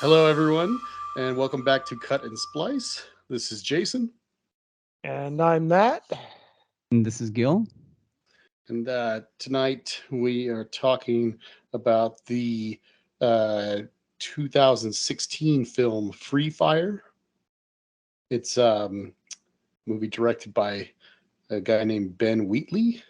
Hello, everyone, and welcome back to Cut and Splice. This is Jason, And I'm Matt. And this is Gil. and tonight we are talking about the uh, 2016 film Free Fire. It's a movie directed by a guy named Ben Wheatley,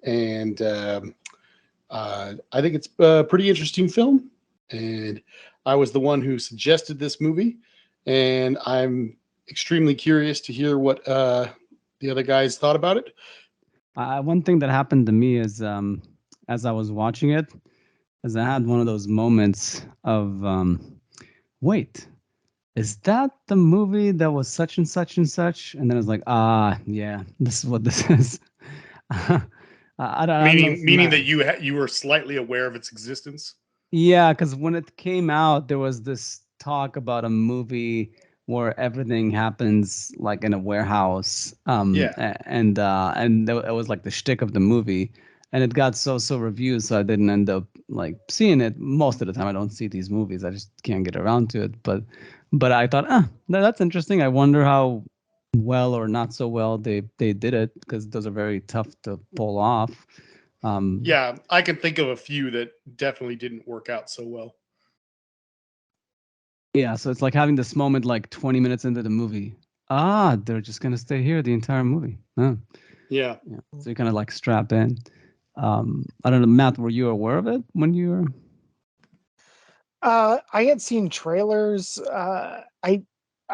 and I think it's a pretty interesting film. And I was the one who suggested this movie, and I'm extremely curious to hear what the other guys thought about it. One thing that happened to me is, as I was watching it, is I had one of those moments of, wait, is that the movie that was such and such and such? And then I was like, yeah, this is what this is. I don't know. Meaning that you were slightly aware of its existence. Yeah, because when it came out, there was this talk about a movie where everything happens like in a warehouse. Yeah. It was like the shtick of the movie, and it got so reviewed, so I didn't end up like seeing it. Most of the time, I don't see these movies. I just can't get around to it. But I thought, that's interesting. I wonder how well or not so well they did it, because those are very tough to pull off. Yeah, I can think of a few that definitely didn't work out so well. Yeah, so it's like having this moment like 20 minutes into the movie. They're just gonna stay here the entire movie. Huh. Yeah. Yeah. So you kind of like strap in. I don't know, Matt, were you aware of it when you were? I had seen trailers. I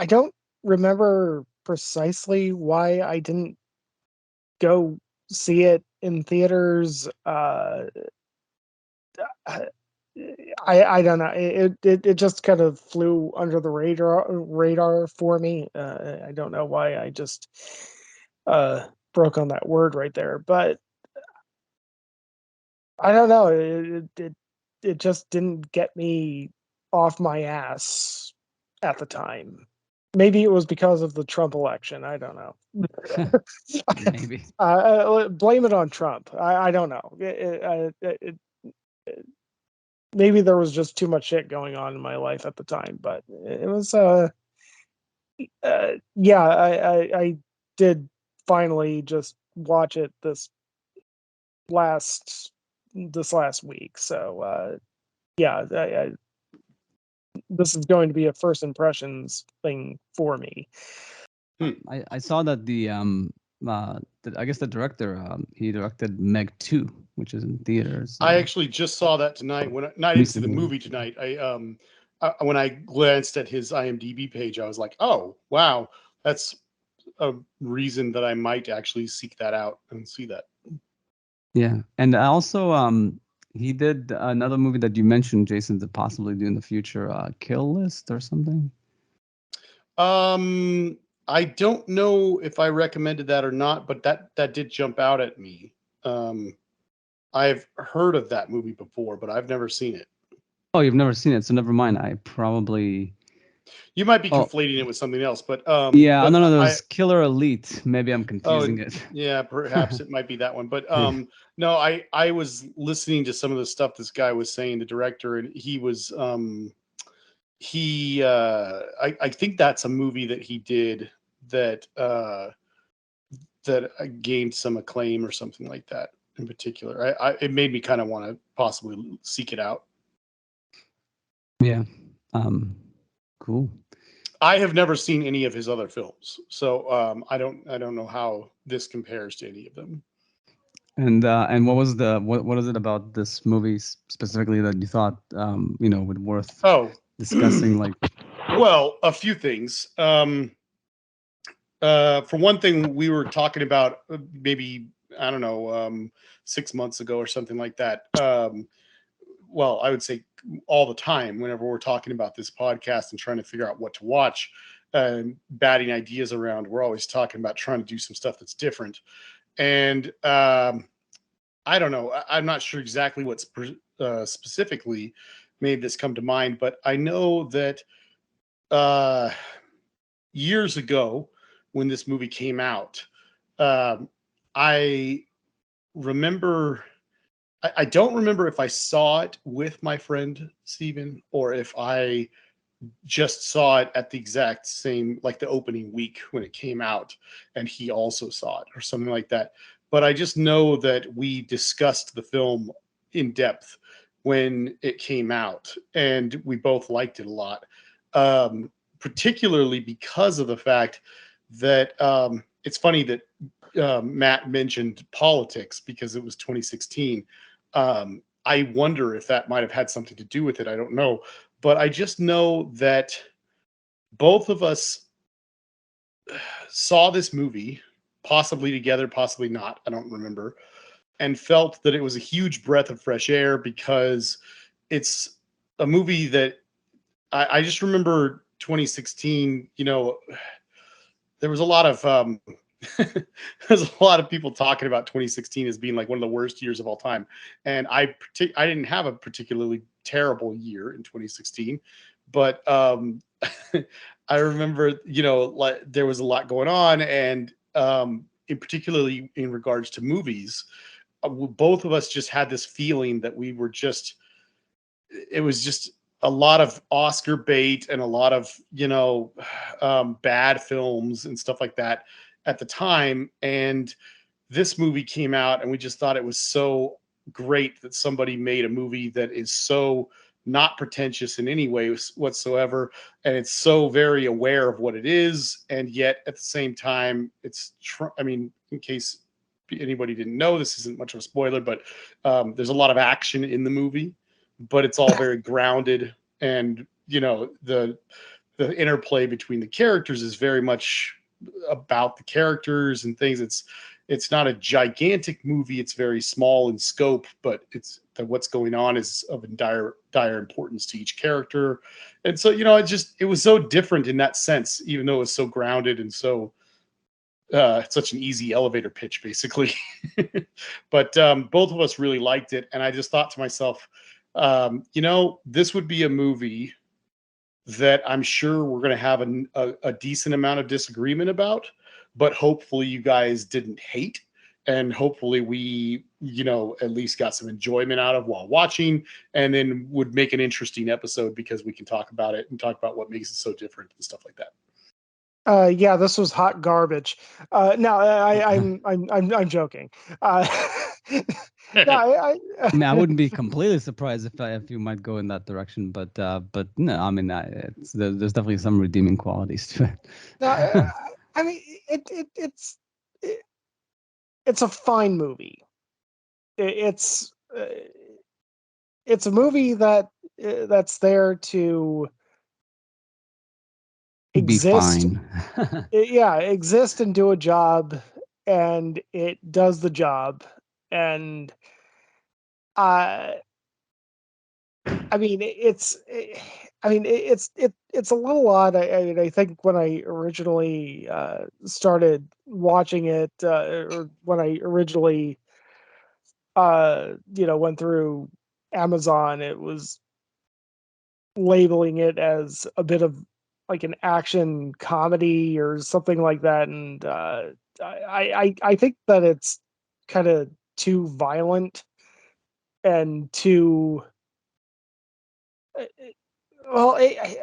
don't remember precisely why I didn't go see it in theaters. I I don't know. It just kind of flew under the radar for me. I don't know why I just broke on that word right there, but I don't know. It just didn't get me off my ass at the time. Maybe it was because of the Trump election. I don't know. Maybe. Blame it on Trump. I don't know. Maybe there was just too much shit going on in my life at the time, but it was yeah. I did finally just watch it last this last week. So yeah, this is going to be a first impressions thing for me. I saw that I guess the director, he directed Meg 2, which is in theaters. I actually just saw that tonight when I didn't see the movie tonight. When I glanced at his IMDb page, I was like, "Oh, wow, that's a reason that I might actually seek that out and see that." Yeah, and also he did another movie that you mentioned, Jason, to possibly do in the future, Kill List or something. I don't know if I recommended that or not, but that did jump out at me. I've heard of that movie before, but I've never seen it. Oh, you've never seen it, so never mind. I probably You might be conflating it with something else, but yeah, but no, there's Killer Elite. Maybe I'm confusing it. Yeah, perhaps it might be that one. But no, I was listening to some of the stuff this guy was saying, the director, and he was I think that's a movie that he did that gained some acclaim or something like that in particular. It made me kind of want to possibly seek it out. Yeah. Cool. I have never seen any of his other films, so I don't know how this compares to any of them. And what was what is it about this movie specifically that you thought would worth discussing? Like, well, a few things. For one thing, we were talking about maybe, I don't know, 6 months ago or something like that. Well, I would say all the time whenever we're talking about this podcast and trying to figure out what to watch, batting ideas around, we're always talking about trying to do some stuff that's different. And I don't know. I'm not sure exactly what's specifically made this come to mind, but I know that years ago when this movie came out, I remember. I don't remember if I saw it with my friend Steven or if I just saw it at the exact same, like the opening week when it came out, and he also saw it or something like that. But I just know that we discussed the film in depth when it came out, and we both liked it a lot, particularly because of the fact that it's funny that Matt mentioned politics because it was 2016. I wonder if that might have had something to do with it. I don't know. But I just know that both of us saw this movie, possibly together, possibly not. I don't remember. And felt that it was a huge breath of fresh air because it's a movie that I just remember 2016, there was a lot of there's a lot of people talking about 2016 as being like one of the worst years of all time, and I didn't have a particularly terrible year in 2016, but I remember like there was a lot going on, and in particularly in regards to movies, both of us just had this feeling that we were just it was just a lot of Oscar bait and a lot of bad films and stuff like that at the time. And this movie came out, and we just thought it was so great that somebody made a movie that is so not pretentious in any way whatsoever, and it's so very aware of what it is, and yet at the same time, I mean, in case anybody didn't know, this isn't much of a spoiler, but there's a lot of action in the movie, but it's all very grounded, and the interplay between the characters is very much about the characters and things. It's not a gigantic movie, it's very small in scope, but what's going on is of dire importance to each character. And so it was so different in that sense, even though it was so grounded and so such an easy elevator pitch, basically. But both of us really liked it, and I just thought to myself, this would be a movie that I'm sure we're going to have a decent amount of disagreement about, but hopefully you guys didn't hate, and hopefully we at least got some enjoyment out of while watching, and then would make an interesting episode because we can talk about it and talk about what makes it so different and stuff like that. Yeah, this was hot garbage. No, I'm joking. No, I mean, I wouldn't be completely surprised if you might go in that direction, but no, I mean, there's definitely some redeeming qualities to it. no, I mean, it's a fine movie. It's a movie that's there to exist. Be fine. Exist and do a job, and it does the job. And I mean, it's a little odd. I think when I originally started watching it, or when I originally went through Amazon, it was labeling it as a bit of like an action comedy or something like that, and I think that it's kind of too violent and too well.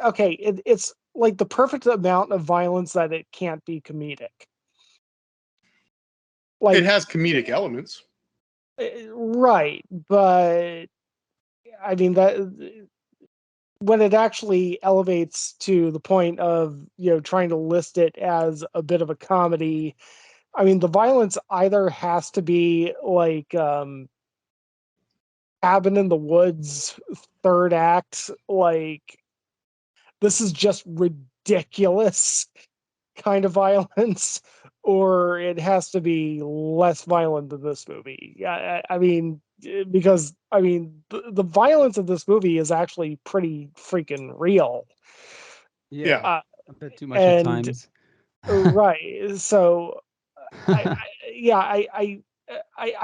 Okay, it's like the perfect amount of violence that it can't be comedic. Like it has comedic elements, right, but I mean that when it actually elevates to the point of trying to list it as a bit of a comedy, I mean the violence either has to be like Cabin in the Woods third act, like this is just ridiculous kind of violence, or it has to be less violent than this movie. I mean, because I mean, the violence of this movie is actually pretty freaking real. Yeah, a bit too much at and times. right, so I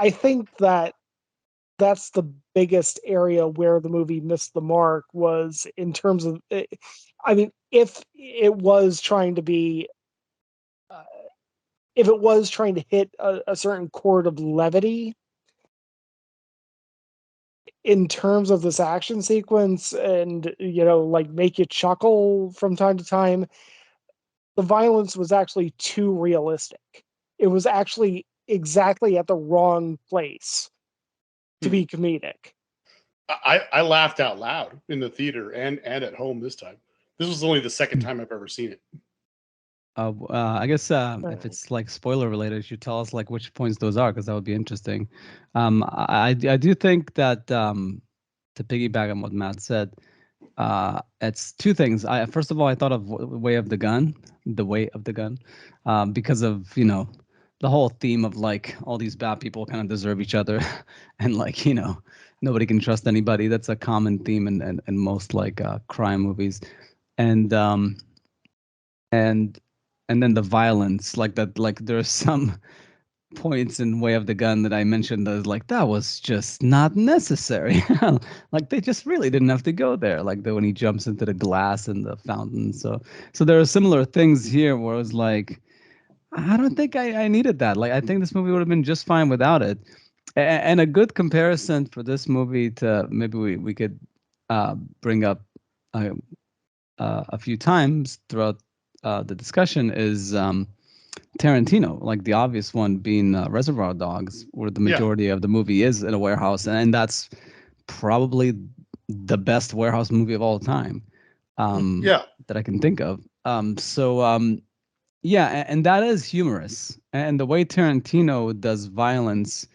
think that that's the biggest area where the movie missed the mark, was in terms of I mean, if it was trying to be if it was trying to hit a certain chord of levity, in terms of this action sequence and, like make you chuckle from time to time, the violence was actually too realistic. It was actually exactly at the wrong place to be comedic. I laughed out loud in the theater and at home this time. This was only the second time I've ever seen it. I guess if it's like spoiler related, you should tell us like which points those are, because that would be interesting. I do think that to piggyback on what Matt said, it's two things. First of all, I thought of Way of the Gun, the Way of the Gun, because of the whole theme of like all these bad people kind of deserve each other, and like nobody can trust anybody. That's a common theme in most like crime movies, and and and then the violence, like that, like there's some points in Way of the Gun that I mentioned that like that was just not necessary. Like they just really didn't have to go there. Like when he jumps into the glass and the fountain. So there are similar things here where I was like, I don't think I needed that. Like I think this movie would have been just fine without it. And a good comparison for this movie to maybe we could bring up uh, a few times throughout the discussion is Tarantino, like the obvious one being Reservoir Dogs, where the majority of the movie is in a warehouse, and that's probably the best warehouse movie of all time that I can think of. Yeah, and that is humorous. And the way Tarantino does violence,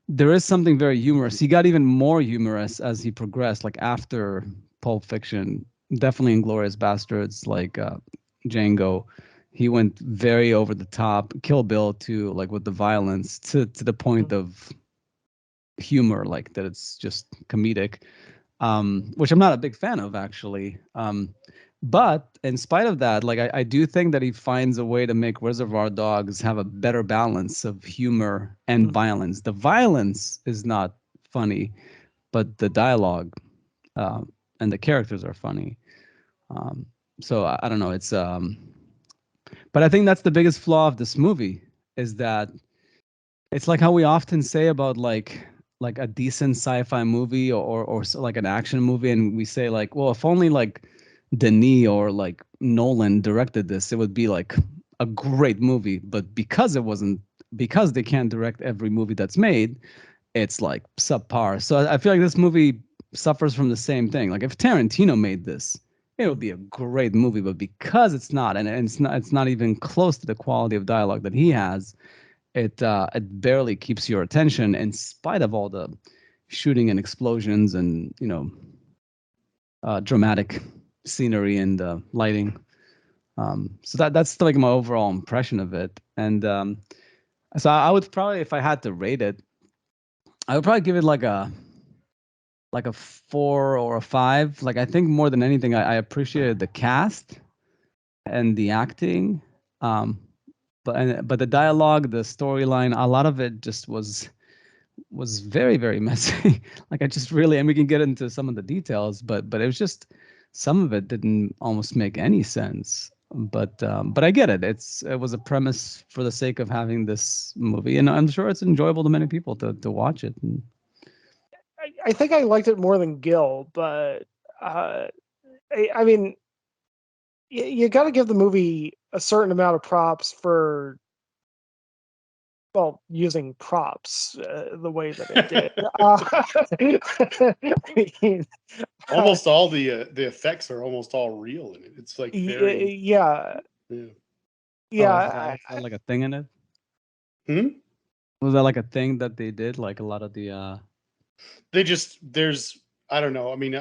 there is something very humorous. He got even more humorous as he progressed, like after Pulp Fiction, definitely Inglourious Bastards, like Django. He went very over the top. Kill Bill too, like with the violence to the point of humor, like that it's just comedic, which I'm not a big fan of actually. But in spite of that, like I do think that he finds a way to make Reservoir Dogs have a better balance of humor and violence. The violence is not funny, but the dialogue and the characters are funny. So I don't know. But I think that's the biggest flaw of this movie is that it's like how we often say about like a decent sci-fi movie or like an action movie, and we say like, well, if only like Denis or like Nolan directed this, it would be like a great movie. But because it wasn't, because they can't direct every movie that's made, it's like subpar. So I feel like this movie suffers from the same thing. Like if Tarantino made this, it would be a great movie, but because it's not, and it's not even close to the quality of dialogue that he has, it barely keeps your attention in spite of all the shooting and explosions and dramatic scenery and lighting. So that's like my overall impression of it. And so I would probably, if I had to rate it, I would probably give it like a 4 or a 5. Like I think more than anything, I appreciated the cast and the acting. But the dialogue, the storyline, a lot of it just was very, very messy. Like I just really, and we can get into some of the details, but it was just, some of it didn't almost make any sense. But I get it. It was a premise for the sake of having this movie, and I'm sure it's enjoyable to many people to watch it. And I think I liked it more than Gil, but I mean, you got to give the movie a certain amount of props for, well, using props the way that it did. I mean, Almost all the effects are almost all real in it. It's like very yeah, yeah. yeah. was that like a thing in it? Hmm? Was that like a thing that they did? Like a lot of the There's I don't know. I mean,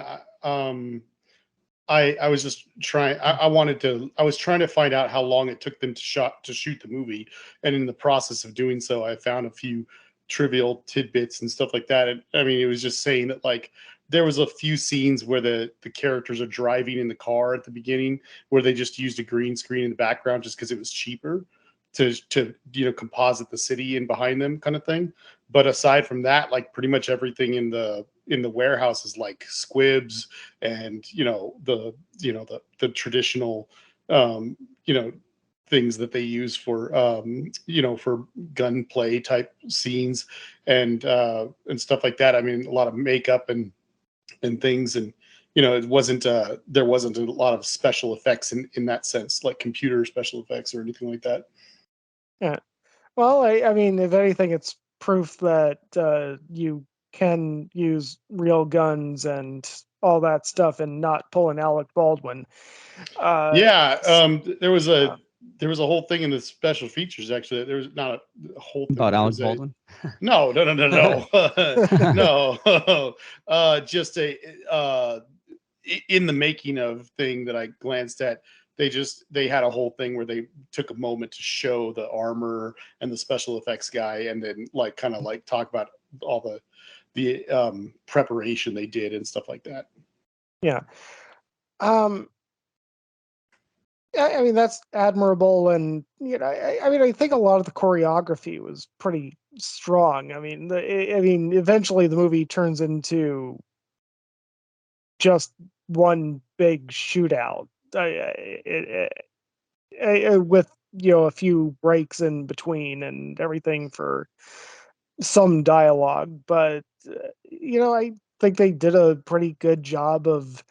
I was just trying. I was trying to find out how long it took them to shoot the movie, and in the process of doing so, I found a few trivial tidbits and stuff like that. And I mean, it was just saying that like there was a few scenes where the characters are driving in the car at the beginning, where they just used a green screen in the background just because it was cheaper to composite the city in behind them, kind of thing. But aside from that, like pretty much everything in the warehouse is like squibs and the traditional um you know things that they use for for gunplay type scenes and stuff like that. I mean, a lot of makeup and things, and it wasn't there wasn't a lot of special effects in that sense, like computer special effects or anything like that. Yeah. Well, I mean, if anything, it's proof that you can use real guns and all that stuff and not pull an Alec Baldwin. Yeah, there was uh, a whole thing in the special features. Actually, there was not a whole thing. About There Alec was Baldwin. no. Just in the making of thing that I glanced at. They had a whole thing where they took a moment to show the armor and the special effects guy, and then like kind of like talk about all the preparation they did and stuff like that. yeah. Um, I mean, that's admirable, and I mean, I think a lot of the choreography was pretty strong. I mean, eventually the movie turns into just one big shootout, with a few breaks in between and everything for some dialogue. But I think they did a pretty good job of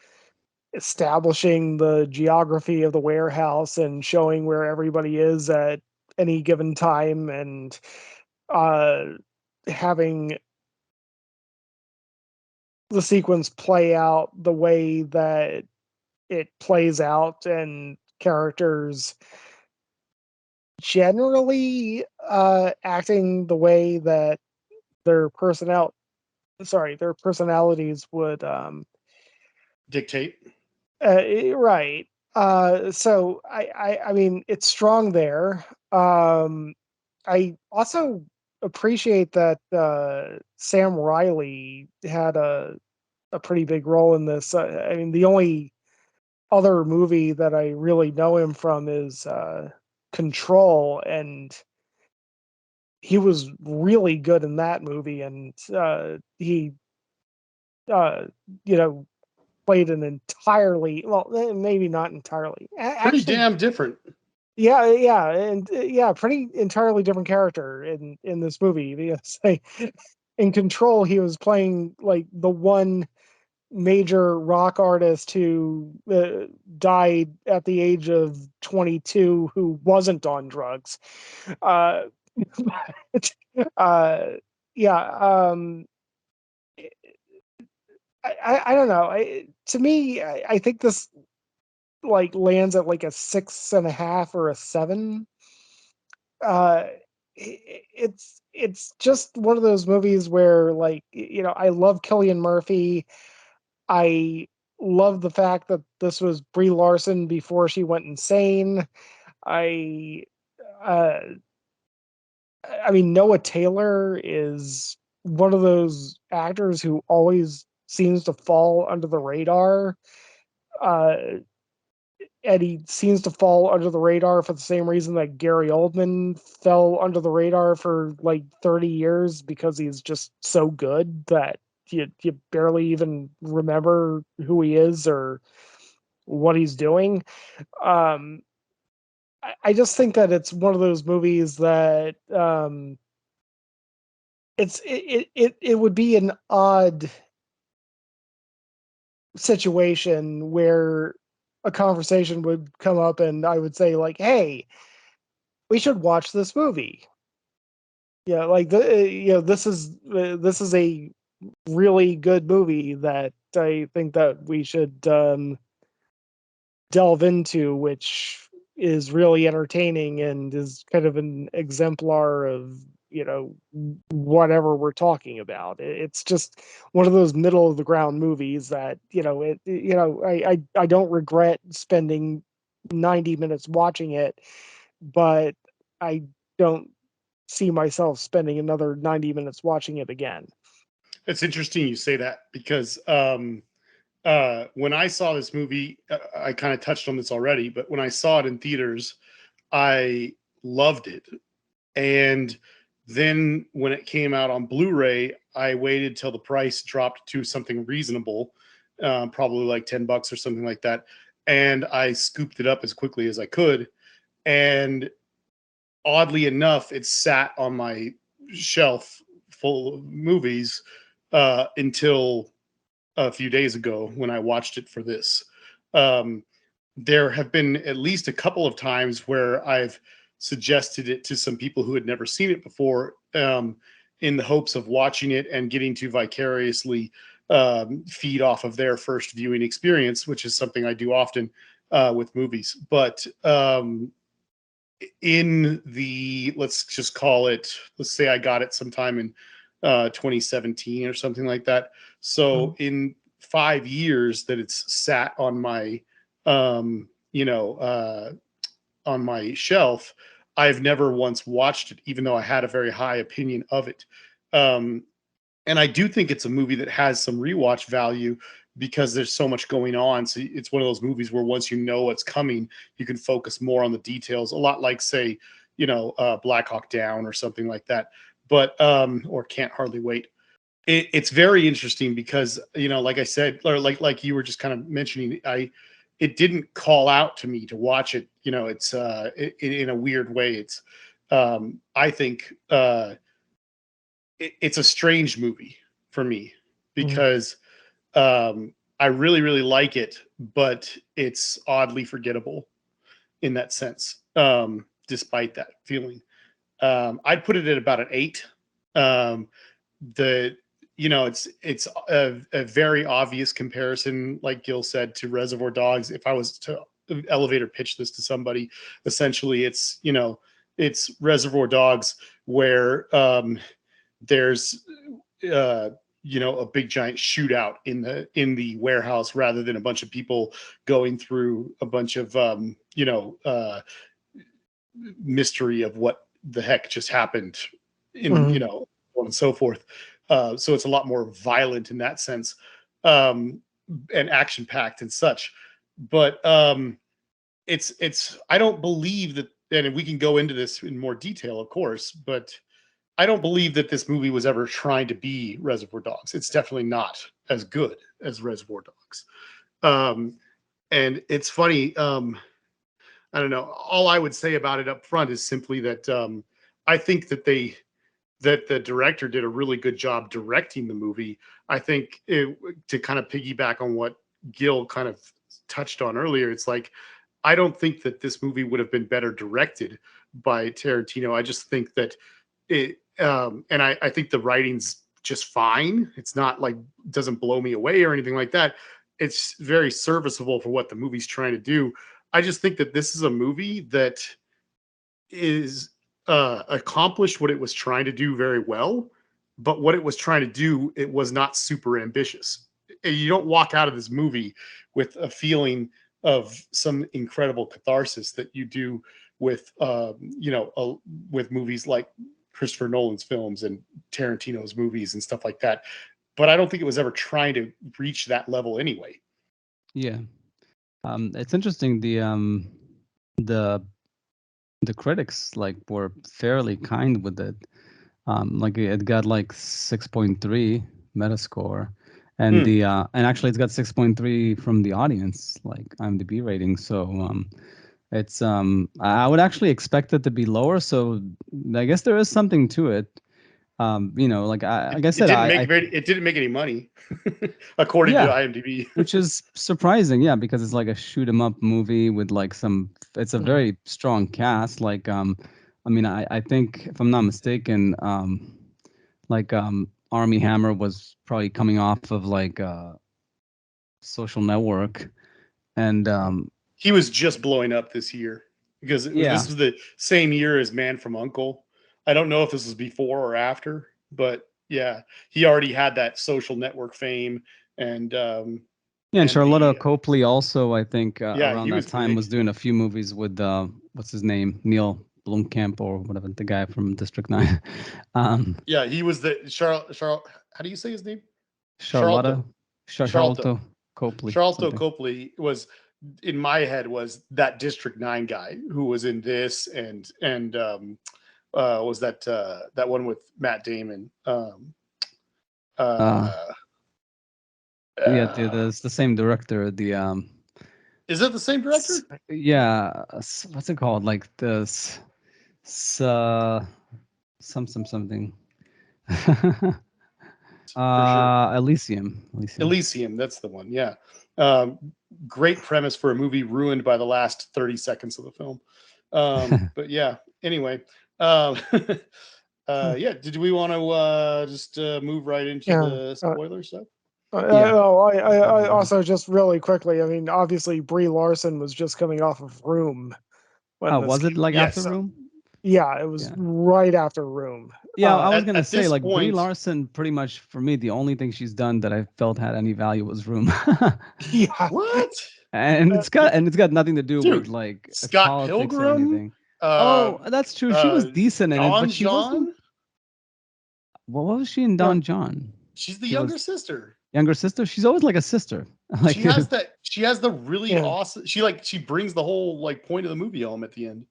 establishing the geography of the warehouse and showing where everybody is at any given time, and uh, having the sequence play out the way that it plays out, and characters generally acting the way that their their personalities would Dictate. right. So I mean, it's strong there. I also appreciate that Sam Riley had a pretty big role in this. I mean, the only other movie that I really know him from is Control, and he was really good in that movie, and he uh, you know played an entirely, well, maybe not entirely, Pretty actually, damn different. yeah, and pretty entirely different character in this movie, because in Control he was playing like the one major rock artist who died at the age of 22 who wasn't on drugs. Uh, but, yeah, I don't know. To me, I think this like lands at like a 6.5 or a 7. Uh, it's just one of those movies where, like, I love Cillian Murphy. I love the fact that this was Brie Larson before she went insane. I uh I mean, Noah Taylor is one of those actors who always seems to fall under the radar. Uh and he seems to fall under the radar for the same reason that Gary Oldman fell under the radar for like 30 years, because he's just so good that you barely even remember who he is or what he's doing. Um, I just think that it's one of those movies that it would be an odd situation where a conversation would come up and I would say like, "Hey, we should watch this movie." Yeah, like this is a really good movie that I think that we should delve into, which is really entertaining and is kind of an exemplar of whatever we're talking about. It's just one of those middle of the ground movies that I don't regret spending 90 minutes watching it, but I don't see myself spending another 90 minutes watching it again. It's interesting you say that because when I saw this movie, I kind of touched on this already, but when I saw it in theaters, I loved it. And then when it came out on Blu-ray, I waited till the price dropped to something reasonable, probably like $10 or something like that. And I scooped it up as quickly as I could. and oddly enough, it sat on my shelf full of movies until a few days ago when I watched it for this. Um, there have been at least a couple of times where I've suggested it to some people who had never seen it before, in the hopes of watching it and getting to vicariously feed off of their first viewing experience, which is something I do often with movies. But in the, let's just call it, let's say I got it sometime in 2017 or something like that. So in 5 years that it's sat on my on my shelf, I've never once watched it, even though I had a very high opinion of it. um and I do think it's a movie that has some rewatch value because there's so much going on. So it's one of those movies where once you know what's coming, you can focus more on the details. A lot like, say, Black Hawk Down or something like that. But or Can't Hardly Wait. It's very interesting because, like I said, or like you were just kind of mentioning, it didn't call out to me to watch it. It's in a weird way. It's I think it's a strange movie for me because I really, really like it, but it's oddly forgettable in that sense, despite that feeling. I'd put it at about an 8. Um, the it's a very obvious comparison, like Gil said, to Reservoir Dogs. If I was to elevator pitch this to somebody, essentially it's Reservoir Dogs where there's a big giant shootout in the warehouse rather than a bunch of people going through a bunch of mystery of what the heck just happened in on and so forth. So it's a lot more violent in that sense, and action packed and such. But it's I don't believe that, and we can go into this in more detail, of course, but I don't believe that this movie was ever trying to be Reservoir Dogs. It's definitely not as good as Reservoir Dogs. Um, and it's funny. I don't know. All I would say about it up front is simply that I think that the director did a really good job directing the movie. I think to kind of piggyback on what Gil kind of touched on earlier, it's like I don't think that this movie would have been better directed by Tarantino. I just think that and I think the writing's just fine. It's not like, doesn't blow me away or anything like that. It's very serviceable for what the movie's trying to do. I just think that this is a movie that is accomplished what it was trying to do very well, but what it was trying to do, it was not super ambitious. You don't walk out of this movie with a feeling of some incredible catharsis that you do with with movies like Christopher Nolan's films and Tarantino's movies and stuff like that. But I don't think it was ever trying to reach that level anyway. Yeah. It's interesting. The the critics like were fairly kind with it. Like it got like 6.3 Metascore, and and actually it's got 6.3 from the audience, like IMDb rating. So it's I would actually expect it to be lower. So I guess there is something to it. Like I said, it didn't make any money, according to IMDb. which is surprising, yeah, because it's like a shoot 'em up movie with like it's a very strong cast. Like I mean, I think if I'm not mistaken, like Army Hammer was probably coming off of like Social Network, and he was just blowing up this year because this was the same year as Man from U.N.C.L.E. I don't know if this was before or after, but yeah, he already had that Social Network fame, and and Charlotte Copley also, I think, around that time big. was doing a few movies with what's his name, Neil Blomkamp or whatever, the guy from District 9. Yeah, he was the Charlotte. How do you say his name? Charlotte Copley. Charlotte Copley was, in my head, was that District 9 guy who was in this and was that one with Matt Damon. Yeah, it's the same director. Is it the same director? Yeah, what's it called? Like this, something. For sure. Elysium. Elysium, that's the one. Yeah. Um, Great premise for a movie ruined by the last 30 seconds of the film. But yeah, anyway. Yeah, did we want to just move right into the spoiler stuff? I also just really quickly, I mean, obviously Brie Larson was just coming off of Room. Oh, was it like after Room? Yeah, it was right after Room. Yeah, I was gonna say, like, point, Brie Larson, pretty much for me, the only thing she's done that I felt had any value was Room. Yeah. What? And it's got nothing to do with like Scott politics Pilgrim? or anything. Oh, that's true. She was decent in it, but she wasn't. What was she in Don John? She's the younger sister. Younger sister? She's always like a sister. Like she has the really awesome. She brings the whole like point of the movie home at the end.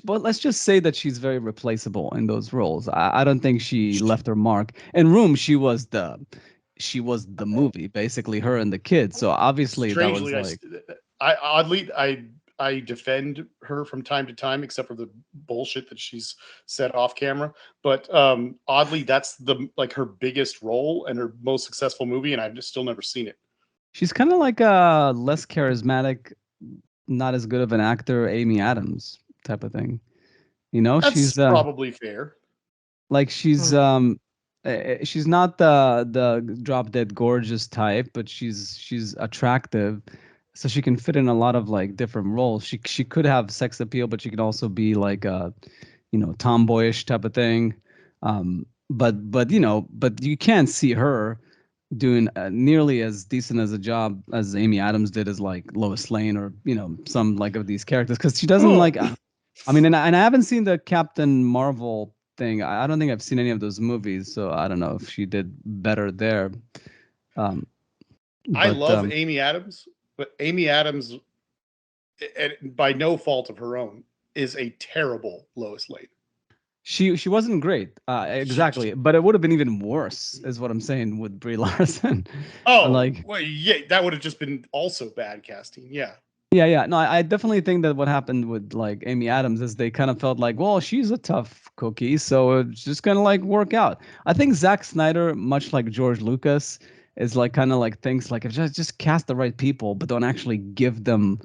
But let's just say that she's very replaceable in those roles. I don't think she left her mark. In Room, she was the movie, basically, her and the kid. So obviously Strangely, that was like I defend her from time to time, except for the bullshit that she's said off camera. But oddly, that's her biggest role and her most successful movie, and I've just still never seen it. She's kind of like a less charismatic, not as good of an actor, Amy Adams type of thing. You know, that's she's probably fair. Like she's not the drop dead gorgeous type, but she's attractive, so she can fit in a lot of like different roles. She could have sex appeal, but she could also be like a, tomboyish type of thing. But you can't see her doing nearly as decent as a job as Amy Adams did as like Lois Lane or some like of these characters, because she doesn't like. I mean, and I haven't seen the Captain Marvel thing. I don't think I've seen any of those movies, so I don't know if she did better there. I love Amy Adams, but Amy Adams, by no fault of her own, is a terrible Lois Lane. She wasn't great, exactly, but it would have been even worse, is what I'm saying, with Brie Larson. Well, yeah, that would have just been also bad casting. Yeah. Yeah. No, I definitely think that what happened with like Amy Adams is they kind of felt like, well, she's a tough cookie, so it's just gonna like work out. I think Zack Snyder, much like George Lucas, is like kind of like thinks like, if just cast the right people, but don't actually give them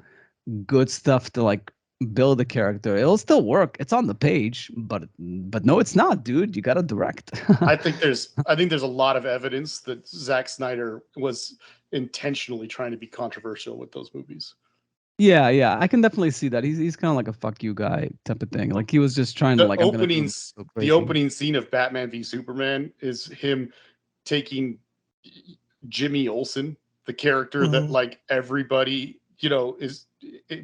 good stuff to like build the character, it'll still work. It's on the page, but no, it's not, dude. You gotta direct. I think there's a lot of evidence that Zack Snyder was intentionally trying to be controversial with those movies. Yeah, I can definitely see that. He's kind of like a fuck you guy type of thing. Like he was just trying to like. The opening scene of Batman v Superman is him taking Jimmy Olsen, the character that like everybody is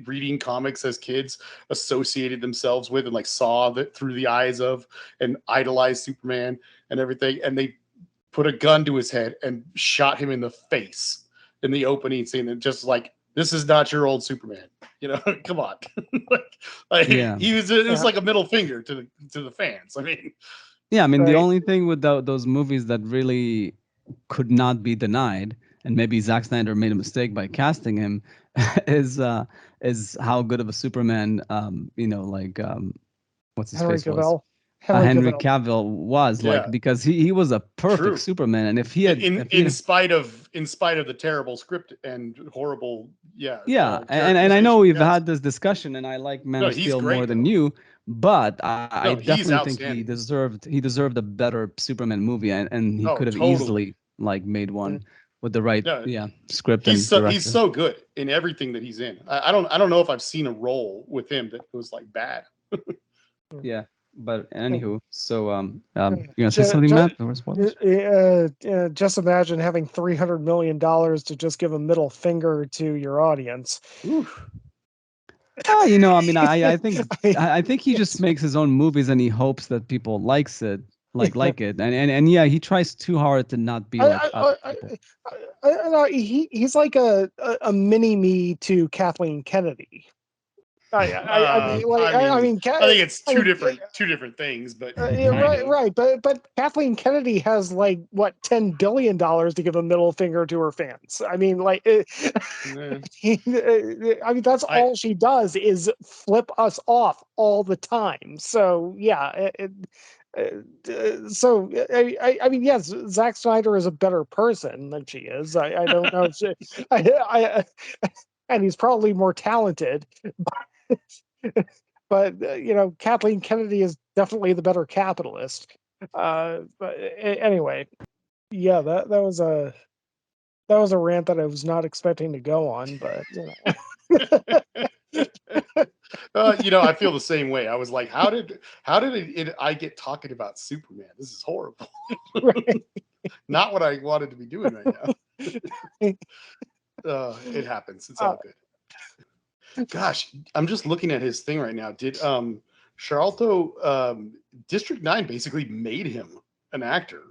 reading comics as kids associated themselves with and like saw that through the eyes of and idolized Superman and everything, and they put a gun to his head and shot him in the face in the opening scene, and just like, this is not your old Superman, come on. He was, it was like a middle finger to the fans. I mean, the only thing with those movies that really could not be denied, and maybe Zack Snyder made a mistake by casting him, is how good of a Superman, what's his face was? Henry Cavill was, like, because he was a perfect Superman, and if he had in spite of the terrible script and horrible and I know we've had this discussion, and I like Man of Steel more than you, but I definitely think he deserved a better Superman movie, and he could have easily like made one with the right script. He's so good in everything that he's in. I don't know if I've seen a role with him that was like bad. Yeah. But anywho, so you're gonna say something, Matt? Just imagine having $300 million to just give a middle finger to your audience. I think he just makes his own movies and he hopes that people like it, and he tries too hard to not be like he's like a mini me to Kathleen Kennedy. I mean, like, I mean, I think it's two I mean, different things, but yeah, right. But Kathleen Kennedy has like what $10 billion to give a middle finger to her fans. I mean, like, Yeah. I mean, that's all she does is flip us off all the time. So yeah, so I mean, yes, Zack Snyder is a better person than she is. I don't know if and he's probably more talented. But Kathleen Kennedy is definitely the better capitalist. But anyway, yeah, that was a rant that I was not expecting to go on, but I feel the same way. I was like, how did I get talking about Superman? This is horrible. right. Not what I wanted to be doing right now. It happens. It's all good. Gosh, I'm just looking at his thing right now. Did Charlton District 9 basically made him an actor.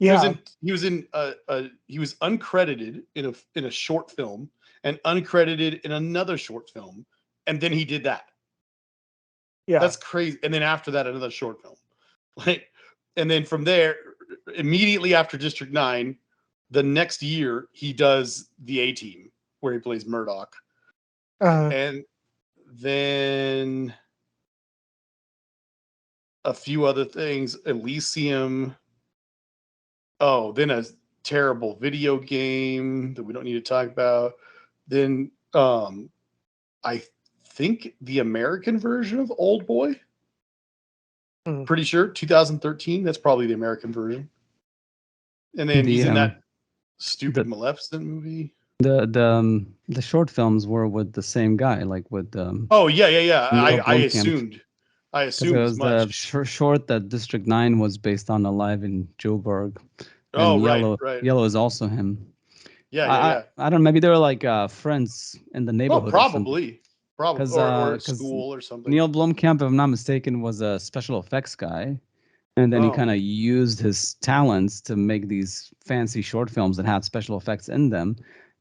Yeah. He was uncredited in a short film and uncredited in another short film, and then he did that. Yeah. That's crazy. And then after that, another short film. Like, and then from there, immediately after District 9, the next year he does the A-Team, where he plays Murdoch. And then a few other things, Elysium. Oh, then a terrible video game that we don't need to talk about. Then I think the American version of Old Boy. Pretty sure 2013. That's probably the American version. And then he's in that stupid Maleficent movie. The short films were with the same guy, like with Oh yeah. I assumed it was much. The short that District 9 was based on Alive in Joburg. And right. Yellow is also him. Yeah. I don't know. Maybe they were like friends in the neighborhood. Probably, or at 'cause school or something. Neil Blomkamp, if I'm not mistaken, was a special effects guy, and then he kind of used his talents to make these fancy short films that had special effects in them.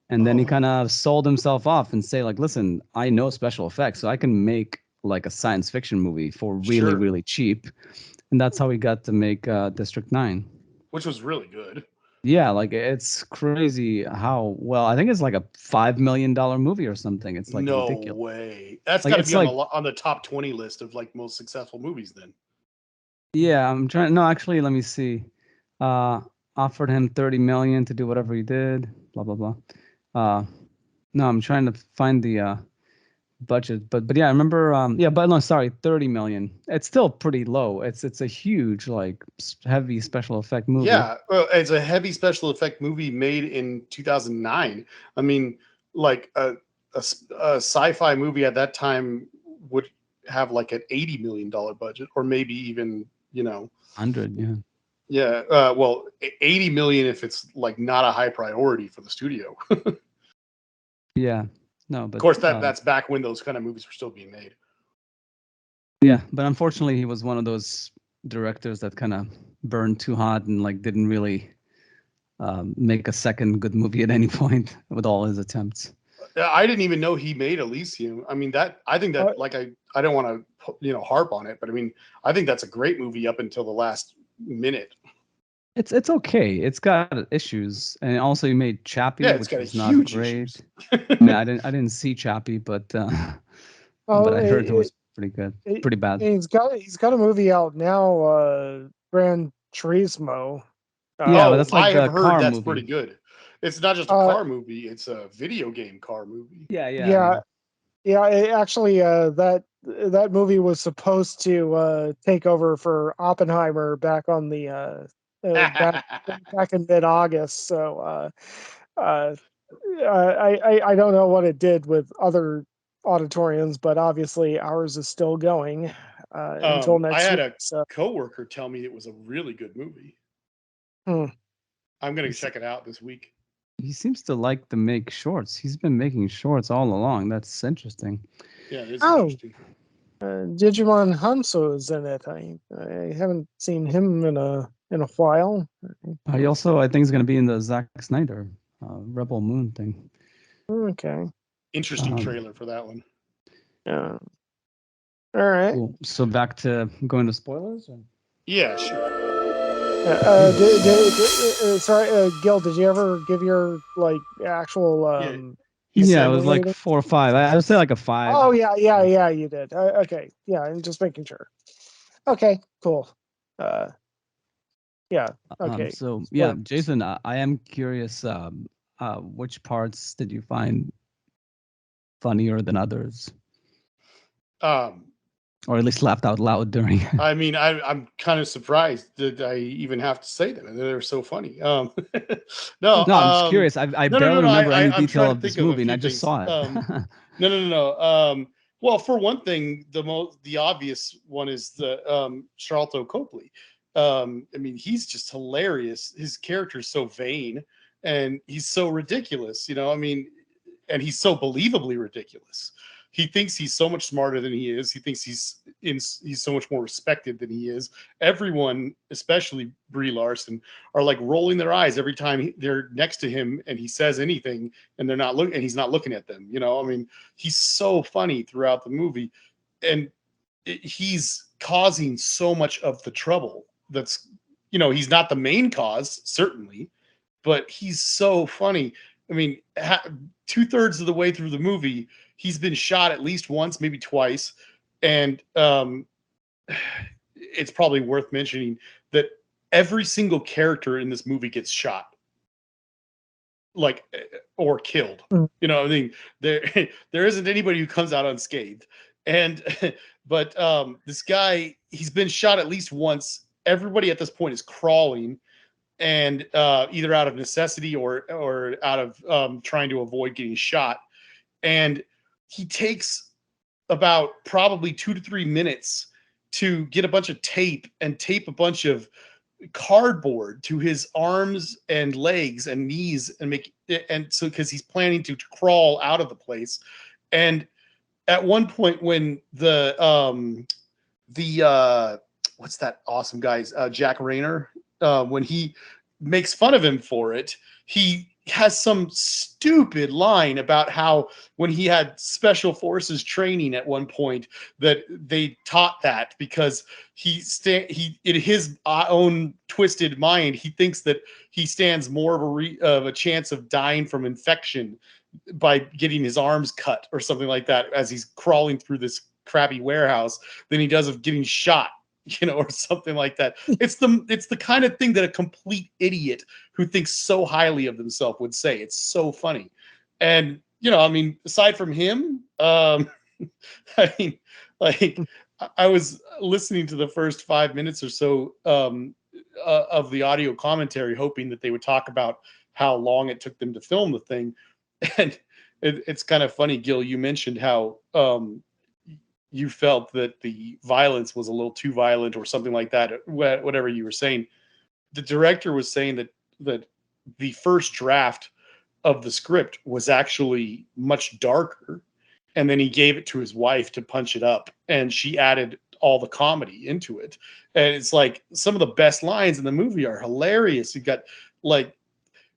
And then he kind of sold himself off and say, like, listen, I know special effects, so I can make like a science fiction movie for really, really cheap. And that's how he got to make District 9. Which was really good. Yeah, like it's crazy how well. I think it's like a $5 million movie or something. It's like ridiculous. No way. That's got to be on the top 20 list of like most successful movies then. Yeah, I'm trying. No, actually, let me see. Offered him 30 million to do whatever he did. Blah blah blah. No, I'm trying to find the budget, but yeah, I remember. But no, sorry, 30 million. It's still pretty low. It's a huge like heavy special effect movie. Yeah, well, it's a heavy special effect movie made in 2009. I mean, like a sci-fi movie at that time would have like an $80 million budget, or maybe even 100. Yeah. Yeah, well, 80 million if it's like not a high priority for the studio. Yeah. No, but of course that's back when those kind of movies were still being made. Yeah, but unfortunately, he was one of those directors that kind of burned too hot and like didn't really make a second good movie at any point with all his attempts. I didn't even know he made Elysium. I mean, I think that like I don't want to harp on it, but I mean, I think that's a great movie up until the last minute. It's okay. It's got issues, and also he made Chappie, which was not great. I didn't see Chappie, but but I heard it was pretty good, pretty bad. He's got a movie out now, Gran Turismo. Yeah, but that's like I have heard that's pretty good. It's not just a car movie; it's a video game car movie. Yeah. Actually, that movie was supposed to take over for Oppenheimer back on the back in mid-August. So I don't know what it did with other auditoriums, but obviously ours is still going until next week. I had a coworker tell me it was a really good movie. I'm going to check it out this week. He seems to like to make shorts. He's been making shorts all along. That's interesting. Yeah, it is interesting. Digimon Hanzo is in it. I haven't seen him in a while. He also, I think, is going to be in the Zack Snyder Rebel Moon thing. Okay. interesting trailer for that one. Yeah. All right. Cool. So back to going to spoilers? Or? Yeah, sure. Sorry, Gil, did you ever give your like actual Yeah, it was summary like rating? 4 or 5. I would say like a 5. Oh yeah, you did. Okay, yeah, I'm just making sure. Okay, cool. Yeah. Okay. So yeah, Jason, I am curious. Which parts did you find funnier than others? Or at least laughed out loud during. I mean, I'm kind of surprised that I even have to say that. They're so funny. No, I'm just curious. I barely remember any detail of this movie, and I just saw it. No. Well, for one thing, the obvious one is the Charlton Copley. I mean, he's just hilarious. His character is so vain, and he's so ridiculous. I mean, and he's so believably ridiculous. He thinks he's so much smarter than he is. He thinks he's so much more respected than he is. Everyone, especially Brie Larson, are like rolling their eyes every time they're next to him and he says anything, and they're not looking, and he's not looking at them. I mean, he's so funny throughout the movie, and he's causing so much of the trouble. That's he's not the main cause, certainly, but he's so funny. I mean, 2/3 of the way through the movie, he's been shot at least once, maybe twice. And it's probably worth mentioning that every single character in this movie gets shot, like, or killed. I mean, there isn't anybody who comes out unscathed. And but this guy, he's been shot at least once. Everybody at this point is crawling, and either out of necessity or out of trying to avoid getting shot. And he takes about probably 2 to 3 minutes to get a bunch of tape and tape a bunch of cardboard to his arms and legs and knees and so because he's planning to crawl out of the place. And at one point, when the what's that awesome guy's Jack Rayner, when he makes fun of him for it, he has some stupid line about how when he had special forces training at one point, that they taught that because he in his own twisted mind, he thinks that he stands more of a chance of dying from infection by getting his arms cut or something like that as he's crawling through this crappy warehouse than he does of getting shot, or something like that. It's the kind of thing that a complete idiot who thinks so highly of themselves would say. It's so funny. And, I mean, aside from him, I mean, like, I was listening to the first 5 minutes or so of the audio commentary, hoping that they would talk about how long it took them to film the thing. And it's kind of funny, Gil, you mentioned how you felt that the violence was a little too violent or something like that, whatever you were saying. The director was saying that the first draft of the script was actually much darker, and then he gave it to his wife to punch it up, and she added all the comedy into it. And it's like some of the best lines in the movie are hilarious. You got, like,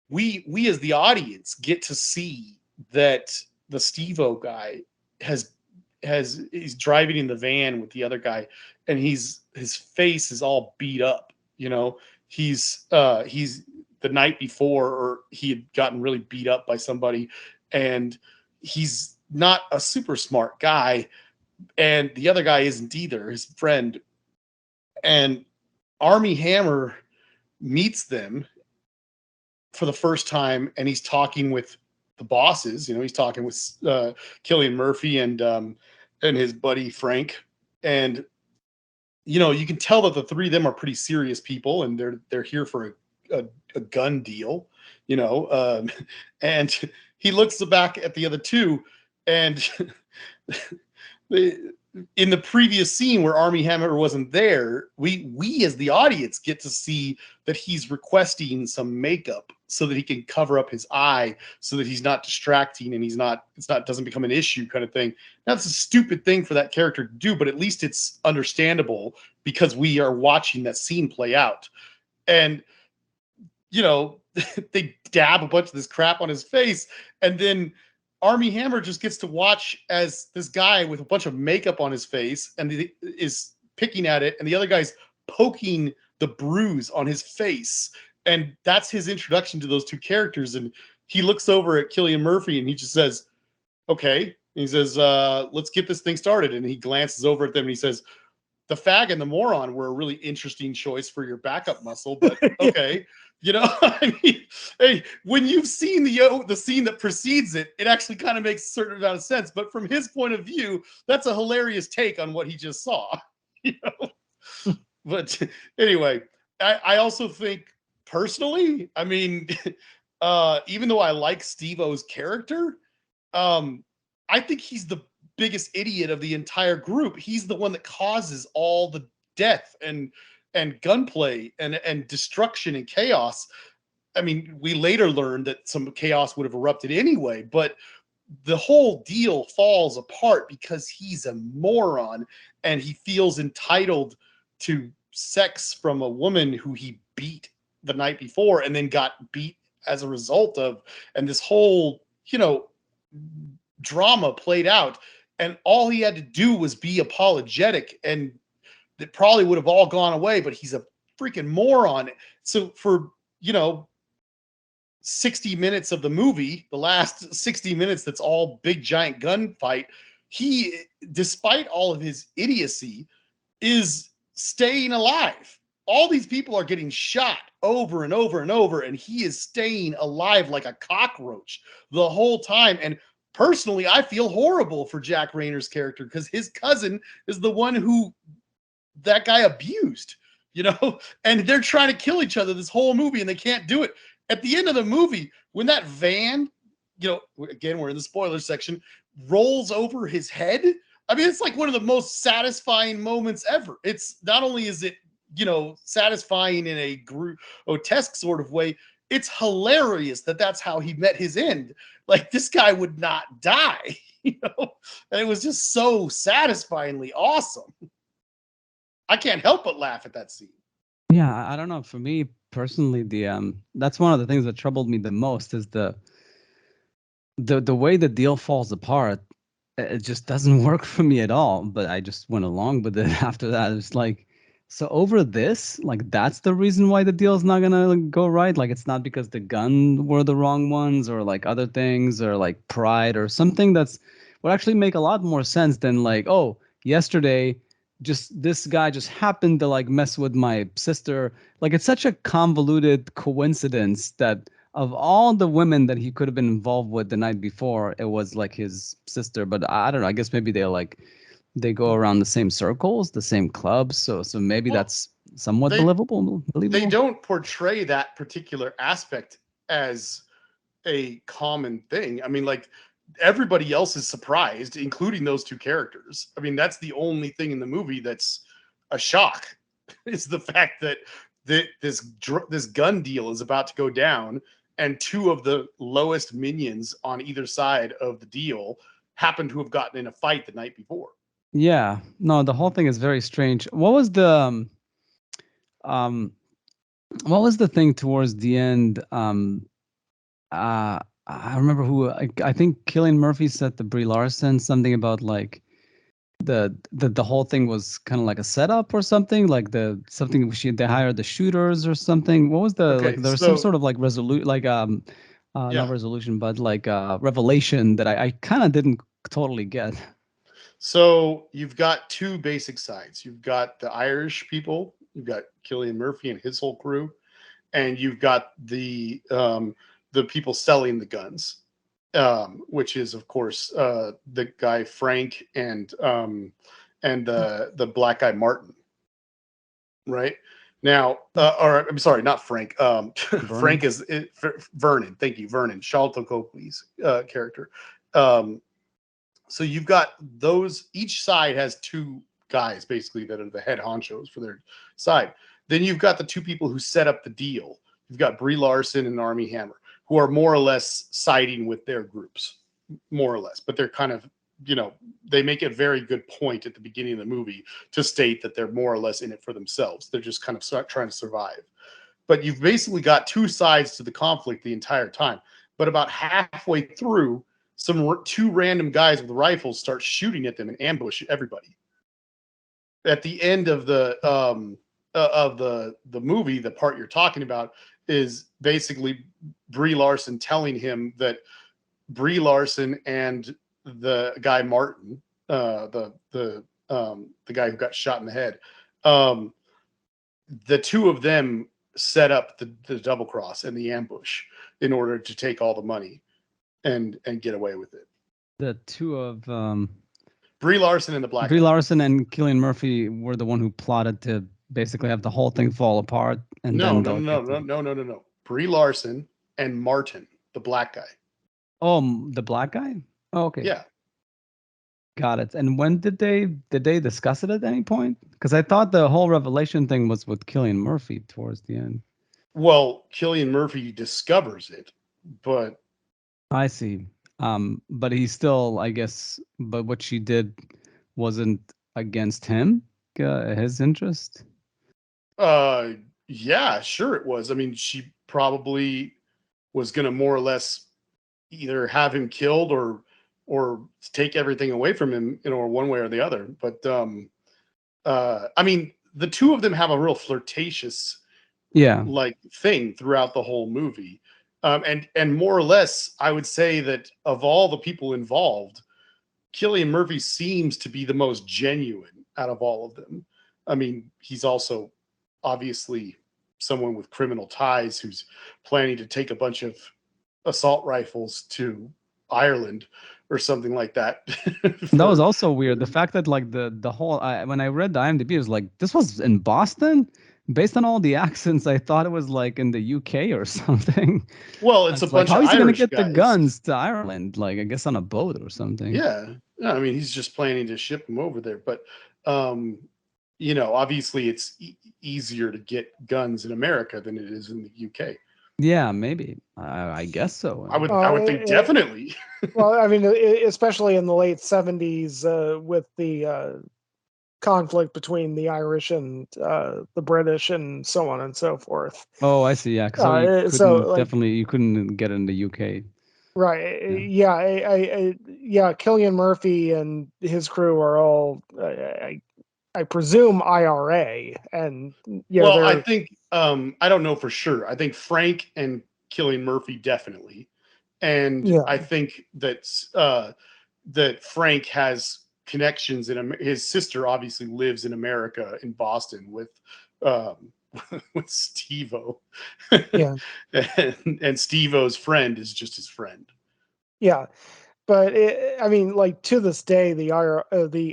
we as the audience get to see that the Steve-O guy he's driving in the van with the other guy, and his face is all beat up. He's the night before, or he had gotten really beat up by somebody, and he's not a super smart guy, and the other guy isn't either, his friend. And Armie Hammer meets them for the first time, and he's talking with the bosses. He's talking with Cillian Murphy and his buddy Frank. And you can tell that the three of them are pretty serious people, and they're here for a gun deal. And he looks back at the other two, and in the previous scene where Armie Hammer wasn't there, we as the audience get to see that he's requesting some makeup so that he can cover up his eye, so that he's not distracting and doesn't become an issue, kind of thing. That's a stupid thing for that character to do, but at least it's understandable because we are watching that scene play out. And they dab a bunch of this crap on his face, and then Army Hammer just gets to watch as this guy with a bunch of makeup on his face and is picking at it, and the other guy's poking the bruise on his face. And that's his introduction to those two characters. And he looks over at Cillian Murphy and he just says, okay. And he says, let's get this thing started. And he glances over at them and he says, the fag and the moron were a really interesting choice for your backup muscle, but okay. You know, I mean, hey, when you've seen the scene that precedes it, it actually kind of makes a certain amount of sense. But from his point of view, that's a hilarious take on what he just saw. You know, but anyway, I also think personally, I mean, even though I like Steve-O's character, I think he's the biggest idiot of the entire group. He's the one that causes all the death and gunplay and destruction and chaos. I mean, we later learned that some chaos would have erupted anyway, but the whole deal falls apart because he's a moron and he feels entitled to sex from a woman who he beat the night before and then got beat as a result of. And this whole, drama played out, and all he had to do was be apologetic and it probably would have all gone away, but he's a freaking moron. So for, 60 minutes of the movie, the last 60 minutes, that's all big giant gunfight, he, despite all of his idiocy, is staying alive. All these people are getting shot over and over and over, and he is staying alive like a cockroach the whole time. And personally, I feel horrible for Jack Rayner's character because his cousin is the one who that guy abused, and they're trying to kill each other this whole movie and they can't do it. At the end of the movie, when that van, again, we're in the spoiler section, rolls over his head, I mean, it's like one of the most satisfying moments ever. It's not only is it, satisfying in a grotesque sort of way, it's hilarious that that's how he met his end. Like, this guy would not die, and it was just so satisfyingly awesome. I can't help but laugh at that scene. Yeah, I don't know. For me personally, that's one of the things that troubled me the most is the way the deal falls apart. It just doesn't work for me at all. But I just went along with it after that. It's like, so over this, like, that's the reason why the deal's not gonna go right. Like, it's not because the gun were the wrong ones or like other things or like pride or something that's would actually make a lot more sense than like, oh, yesterday just this guy just happened to like mess with my sister. Like, it's such a convoluted coincidence that of all the women that he could have been involved with the night before, it was like his sister. But I don't know. I guess maybe they go around the same circles, the same clubs. So maybe that's somewhat believable. They don't portray that particular aspect as a common thing. I mean, like, everybody else is surprised, including those two characters. I mean, that's the only thing in the movie that's a shock, is the fact that this gun deal is about to go down, and two of the lowest minions on either side of the deal happen to have gotten in a fight the night before. Yeah, no, the whole thing is very strange. What was the thing towards the end? I remember who I think Cillian Murphy said to Brie Larson something about like the whole thing was kind of like a setup or something, like they hired the shooters or something. What was there was some sort of like not resolution, but like revelation that I kind of didn't totally get. So you've got two basic sides. You've got the Irish people, you've got Cillian Murphy and his whole crew, and you've got the people selling the guns, which is, of course, the guy Frank and the black guy Martin. Right now, or I'm sorry, not Frank. Frank is Vernon. Thank you, Vernon. Charlton Copley's character. So you've got those. Each side has two guys basically that are the head honchos for their side. Then you've got the two people who set up the deal. You've got Brie Larson and Armie Hammer, who are more or less siding with their groups, more or less. But they're kind of, they make a very good point at the beginning of the movie to state that they're more or less in it for themselves. They're just kind of trying to survive. But you've basically got two sides to the conflict the entire time. But about halfway through, two random guys with rifles start shooting at them and ambush everybody. At the end of the movie, the part you're talking about is basically Brie Larson telling him that Brie Larson and the guy Martin, the guy who got shot in the head, the two of them set up the double cross and the ambush in order to take all the money and get away with it. The two of Brie Larson and the black Brie guy. Larson and Cillian Murphy were the one who plotted to basically have the whole thing fall apart. And No. Brie Larson and Martin, the black guy. Oh, the black guy? Oh, okay. Yeah. Got it. And when did they discuss it at any point? Because I thought the whole revelation thing was with Cillian Murphy towards the end. Well, Cillian Murphy discovers it, but I see. But he still, I guess, but what she did wasn't against him, his interest. Yeah, sure it was. I mean, she probably was going to more or less either have him killed or take everything away from him, or one way or the other. But I mean, the two of them have a real flirtatious like thing throughout the whole movie. And more or less, I would say that of all the people involved, Cillian Murphy seems to be the most genuine out of all of them. I mean, he's also obviously someone with criminal ties who's planning to take a bunch of assault rifles to Ireland or something like that. That was also weird. The fact that like the whole when I read the IMDb, it was like, this was in Boston. Based on all the accents, I thought it was like in the UK or something. Well, it's a bunch how of is he going to Irish get guys. the guns to Ireland? Like, I guess on a boat or something. Yeah. No, I mean, he's just planning to ship them over there. But, you know, obviously it's easier to get guns in America than it is in the UK. Yeah, maybe. I guess so. I would think definitely. Well, I mean, especially in the late 70s with the conflict between the Irish and the British and so on and so forth. Oh, I see. Yeah, definitely you couldn't get it in the UK. Right. Yeah. Cillian Murphy and his crew are all, I presume, IRA, and well, I think I don't know for sure. I think Frank and Cillian Murphy definitely, and I think that that Frank has connections in his sister obviously lives in America in Boston with Steve-O. Yeah. and Steve-O's friend is just his friend. Yeah. But I mean, like, to this day, the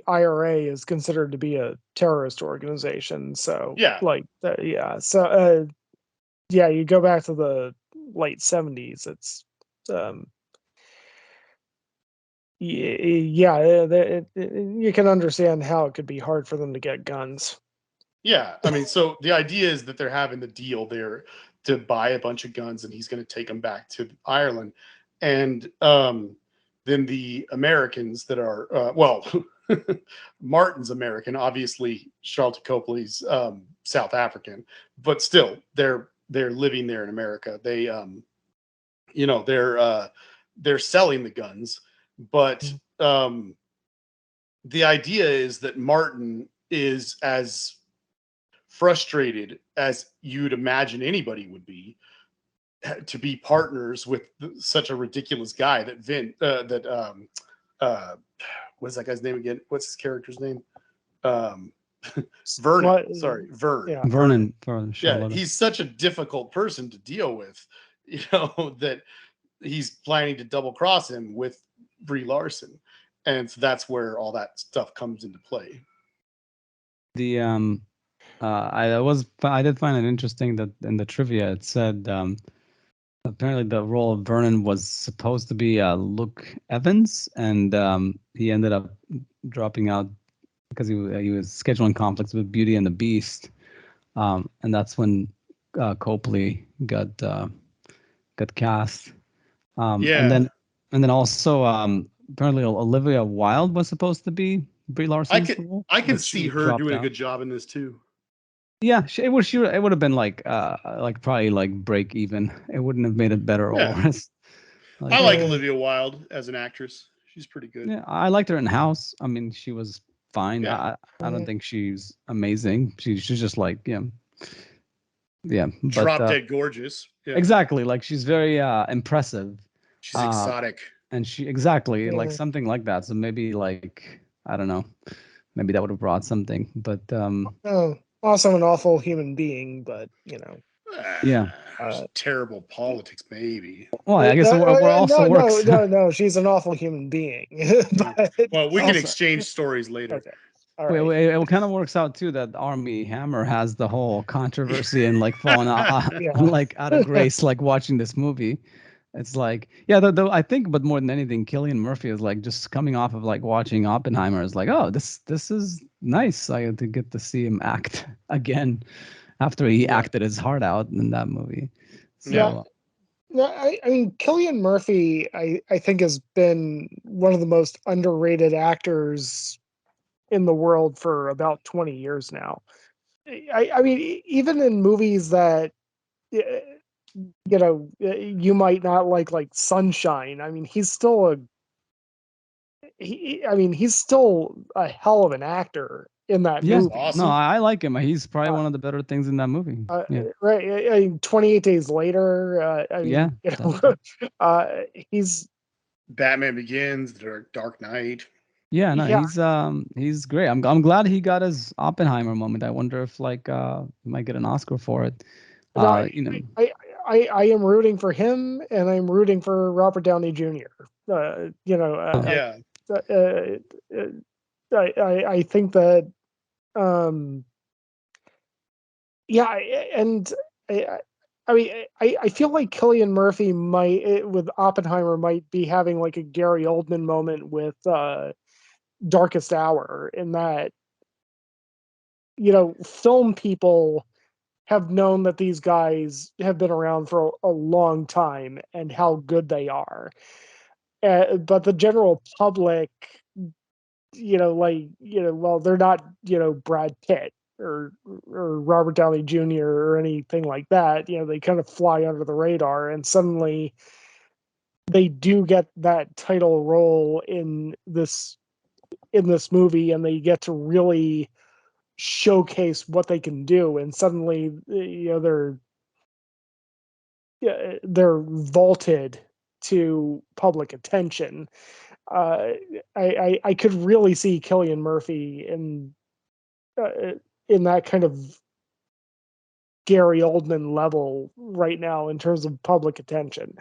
IRA is considered to be a terrorist organization. So yeah, So you go back to the late 70s. It's you can understand how it could be hard for them to get guns. Yeah, I mean, so the idea is that they're having the deal there to buy a bunch of guns, and he's going to take them back to Ireland, and then the Americans that are Martin's American, obviously Charlotte Copley's South African, but still they're living there in America. They they're selling the guns, but the idea is that Martin is as frustrated as you'd imagine anybody would be to be partners with such a ridiculous guy that what's that guy's name again? What's his character's name? Vernon. Sorry, Vern. Yeah. Vernon. Yeah, he's such a difficult person to deal with, that he's planning to double cross him with Brie Larson, and so that's where all that stuff comes into play. The I did find it interesting that in the trivia it said apparently the role of Vernon was supposed to be Luke Evans, and he ended up dropping out because he was scheduling conflicts with Beauty and the Beast, and that's when Copley got cast. And then also apparently Olivia Wilde was supposed to be Brie Larson's role. I could see her doing a good job in this too. Yeah, it would have been like probably like break even. It wouldn't have made it better or worse. Like, I like Olivia Wilde as an actress. She's pretty good. yeah, I liked her in House. I mean, she was fine. Yeah. I don't think she's amazing. She's just like, yeah. But Drop dead gorgeous. Yeah. exactly, like she's very impressive. She's exotic. And she exactly like Yeah. something like that. So maybe like I don't know, maybe that would have brought something. But Oh, also an awful human being, but yeah. Terrible politics, maybe. Well, I guess we're also works. No. She's an awful human being. But, Well, we can Also- exchange stories later. okay. All right. It kind of works out too that Army Hammer has the whole controversy and like falling out, Yeah. like out of grace, like watching this movie. It's like, yeah, though I think, but more than anything, Cillian Murphy is like just coming off of like watching Oppenheimer is like, oh, this is nice. I had to get to see him act again after he acted his heart out in that movie. So, Yeah. No, I mean, Cillian Murphy, I think has been one of the most underrated actors in the world for about 20 years now. I mean, even in movies that you might not like Sunshine. I mean, he's still he's still a hell of an actor in that yeah, movie. Awesome. no, I like him. He's probably one of the better things in that movie. Yeah, Right. I mean, 28 Days Later. I mean, yeah, he's Batman Begins, Dark Knight. yeah, no, Yeah. he's great. I'm glad he got his Oppenheimer moment. I wonder if like he might get an Oscar for it. No, You know, I am rooting for him, and I'm rooting for Robert Downey Jr. Yeah. I think that yeah, and I mean, I feel like Cillian Murphy with Oppenheimer might be having like a Gary Oldman moment with Darkest Hour, in that film people have known that these guys have been around for a long time and how good they are. But the general public, well, they're not, Brad Pitt or Robert Downey Jr. or anything like that. They kind of fly under the radar, and suddenly they do get that title role in this movie, and they get to really showcase what they can do, and suddenly they're vaulted to public attention. I could really see Cillian Murphy in that kind of Gary Oldman level right now in terms of public attention.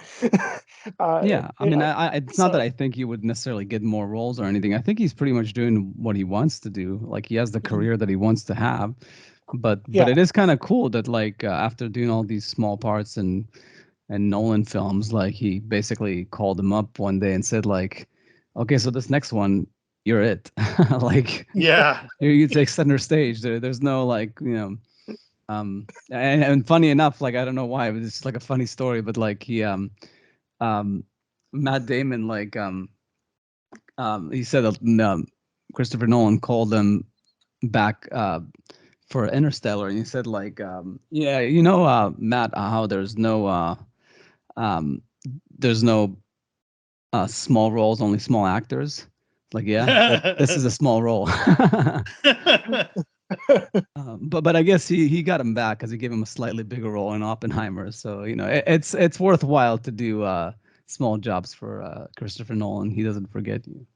yeah, I mean, it's not that I think he would necessarily get more roles or anything. I think he's pretty much doing what he wants to do. Like he has the career that he wants to have. But it is kind of cool that like after doing all these small parts and Nolan films, like he basically called him up one day and said like, okay, so this next one, you're it. Like Yeah. you take center stage. There's no like, and funny enough, like I don't know why, but it's like a funny story, but like he Matt Damon like he said that Christopher Nolan called him back for Interstellar, and he said like yeah, Matt, how there's no small roles, only small actors. Like yeah, this is a small role. But I guess he got him back because he gave him a slightly bigger role in Oppenheimer. So it's worthwhile to do small jobs for Christopher Nolan. He doesn't forget you.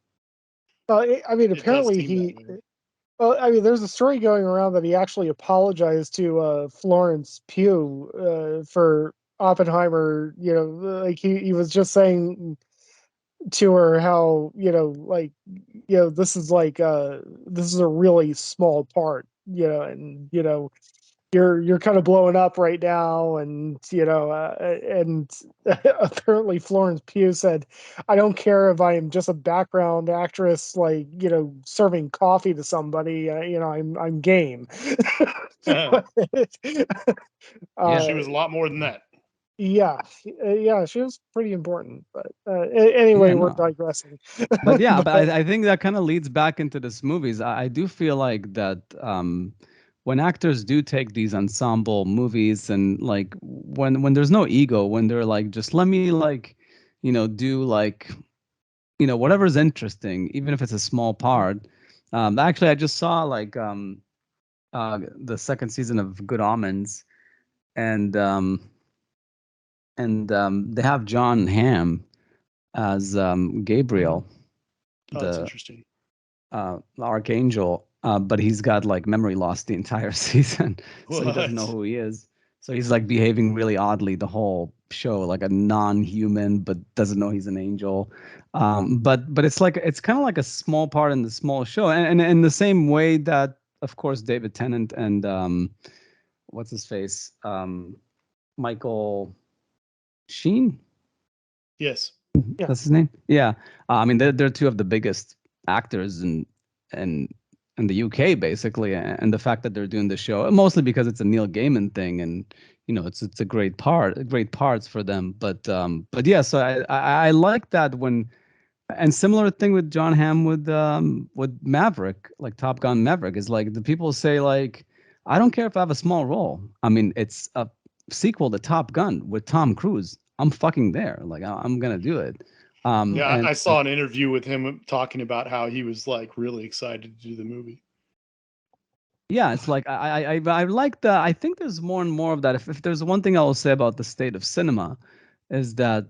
I mean, apparently well, I mean, there's a story going around that he actually apologized to Florence Pugh for Oppenheimer. Like he was just saying to her how this is a really small part, and you're kind of blowing up right now, and and apparently Florence Pugh said, I don't care if I am just a background actress, like serving coffee to somebody, I'm game. Yeah, she was a lot more than that. Yeah, she was pretty important, but anyway, Yeah, we're no. digressing. But yeah, but I think that kind of leads back into this movies. I do feel like that when actors do take these ensemble movies and like when there's no ego, when they're like, just let me like do like, whatever's interesting, even if it's a small part. Actually, I just saw like the second season of Good Omens, and they have John Hamm as Gabriel, Oh, that's the interesting. archangel, but he's got like memory loss the entire season, so he doesn't know What? who he is. So he's like behaving really oddly the whole show, like a non-human, but doesn't know he's an angel. But it's kind of like a small part in the small show, and in the same way that, of course, David Tennant and what's his face, Michael Sheen, Yes. Yeah. that's his name. Yeah, I mean they're two of the biggest actors in in the UK basically, and the fact that they're doing the show mostly because it's a Neil Gaiman thing, and it's a great great parts for them. But yeah, so I like that when, and similar thing with John Hamm with Maverick, like Top Gun Maverick, is like the people say like, I don't care if I have a small role. I mean, it's a sequel to Top Gun with Tom Cruise. I'm fucking there. Like I'm gonna do it. Yeah, And I saw an interview with him talking about how he was like really excited to do the movie. yeah, it's like I like that. I think there's more and more of that. If there's one thing I will say about the state of cinema, is that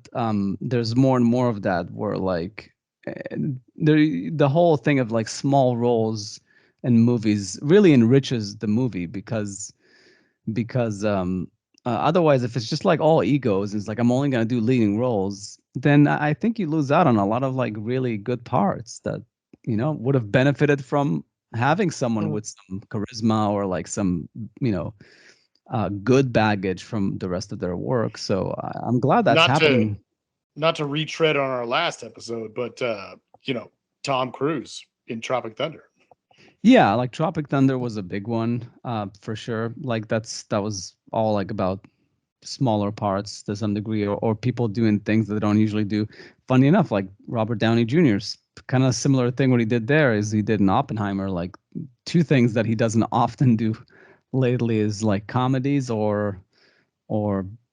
there's more and more of that where like the whole thing of like small roles in movies really enriches the movie because otherwise if it's just like all egos, it's like I'm only gonna do leading roles, then I think you lose out on a lot of like really good parts that would have benefited from having someone with some charisma or like some you know good baggage from the rest of their work. So I'm glad that's Not to happening. not to retread on our last episode, but Tom Cruise in Tropic Thunder. Yeah, like Tropic Thunder was a big one, for sure. Like that was all like about smaller parts to some degree, or people doing things that they don't usually do. Funny enough, like Robert Downey Jr.'s kind of similar thing. What he did there is he did in Oppenheimer, like two things that he doesn't often do lately is like comedies or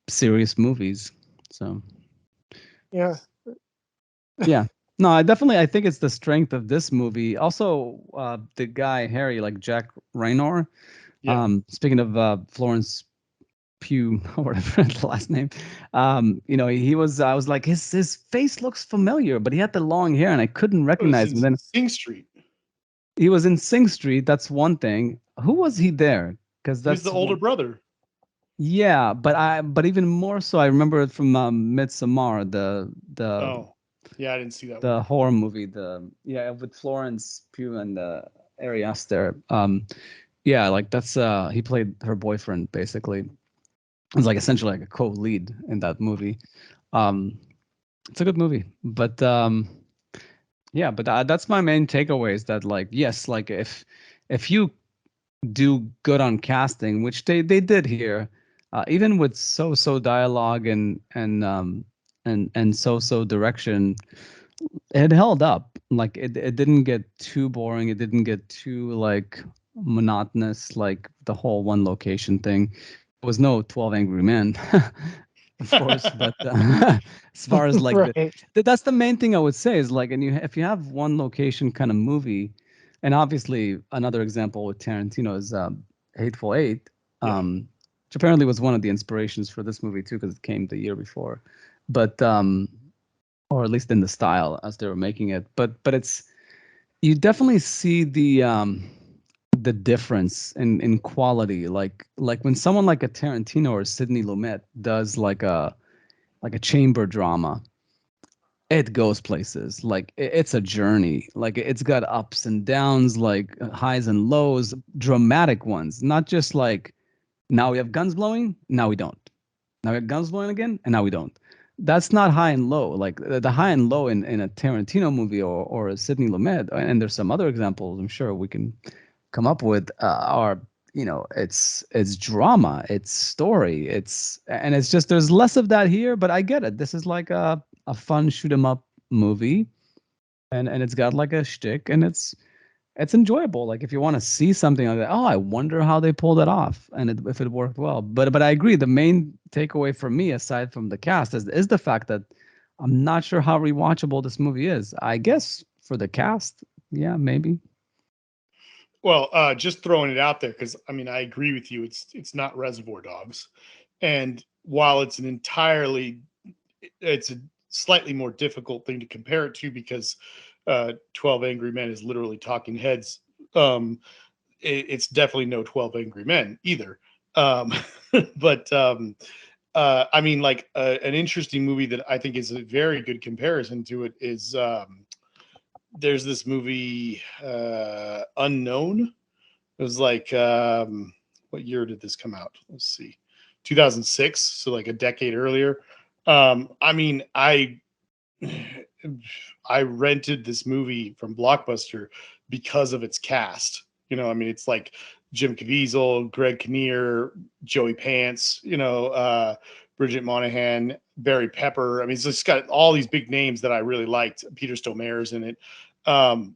serious movies. So Yeah. yeah. No, I think it's the strength of this movie. Also, the guy Harry, like Jack Raynor. Yeah. Speaking of Florence Pugh or whatever the last name, he was. I was like, his face looks familiar, but he had the long hair, and I couldn't It was recognize in him. Then Sing Street. he was in Sing Street. That's one thing. Who was he there? Because He was the that's older one. brother. Yeah, but even more so, I remember it from Midsommar, Oh, yeah, I didn't see that one. the horror movie, with Florence Pugh and Ari Aster. Yeah, like that's he played her boyfriend basically. It was like essentially like a co-lead in that movie. Um, it's a good movie, but yeah, but that's my main takeaway is that like yes, like if you do good on casting, which they did here, even with so dialogue and so direction, it held up. Like it didn't get too boring. It didn't get too like monotonous. Like the whole one location thing. It was no 12 Angry Men, of course. But as far as like Right. that's the main thing I would say is like, and if you have one location kind of movie, and obviously another example with Tarantino is Hateful Eight, Yeah. which apparently was one of the inspirations for this movie too, because it came the year before. But or at least in the style as they were making it. But it's you definitely see the difference in quality. Like when someone like a Tarantino or Sidney Lumet does like a chamber drama, it goes places. Like it's a journey. Like it's got ups and downs, like highs and lows, dramatic ones. Not just like now we have guns blowing, now we don't. Now we have guns blowing again, and now we don't. That's not high and low. Like the high and low in a Tarantino movie or a Sidney Lumet, and there's some other examples I'm sure we can come up with are it's drama, it's story, it's just there's less of that here. But I get it. This is like a fun shoot 'em up movie, and it's got like a shtick, and it's enjoyable. Like if you want to see something like that, oh, I wonder how they pulled it off and if it worked well. But I agree. The main takeaway for me, aside from the cast, is the fact that I'm not sure how rewatchable this movie is. I guess for the cast, yeah, maybe. Well, just throwing it out there because I mean I agree with you. It's not Reservoir Dogs, and while it's a slightly more difficult thing to compare it to because 12 Angry Men is literally talking heads. Um, it's definitely no 12 Angry Men either. Um, but I mean, like an interesting movie that I think is a very good comparison to it is there's this movie Unknown. It was like what year did this come out? Let's see, 2006. So like a decade earlier. I mean, I rented this movie from Blockbuster because of its cast. I mean, it's like Jim Caviezel, Greg Kinnear, Joey Pants, Bridget Monahan, Barry Pepper. I mean, it's just got all these big names that I really liked. Peter Stormare's in it. Um,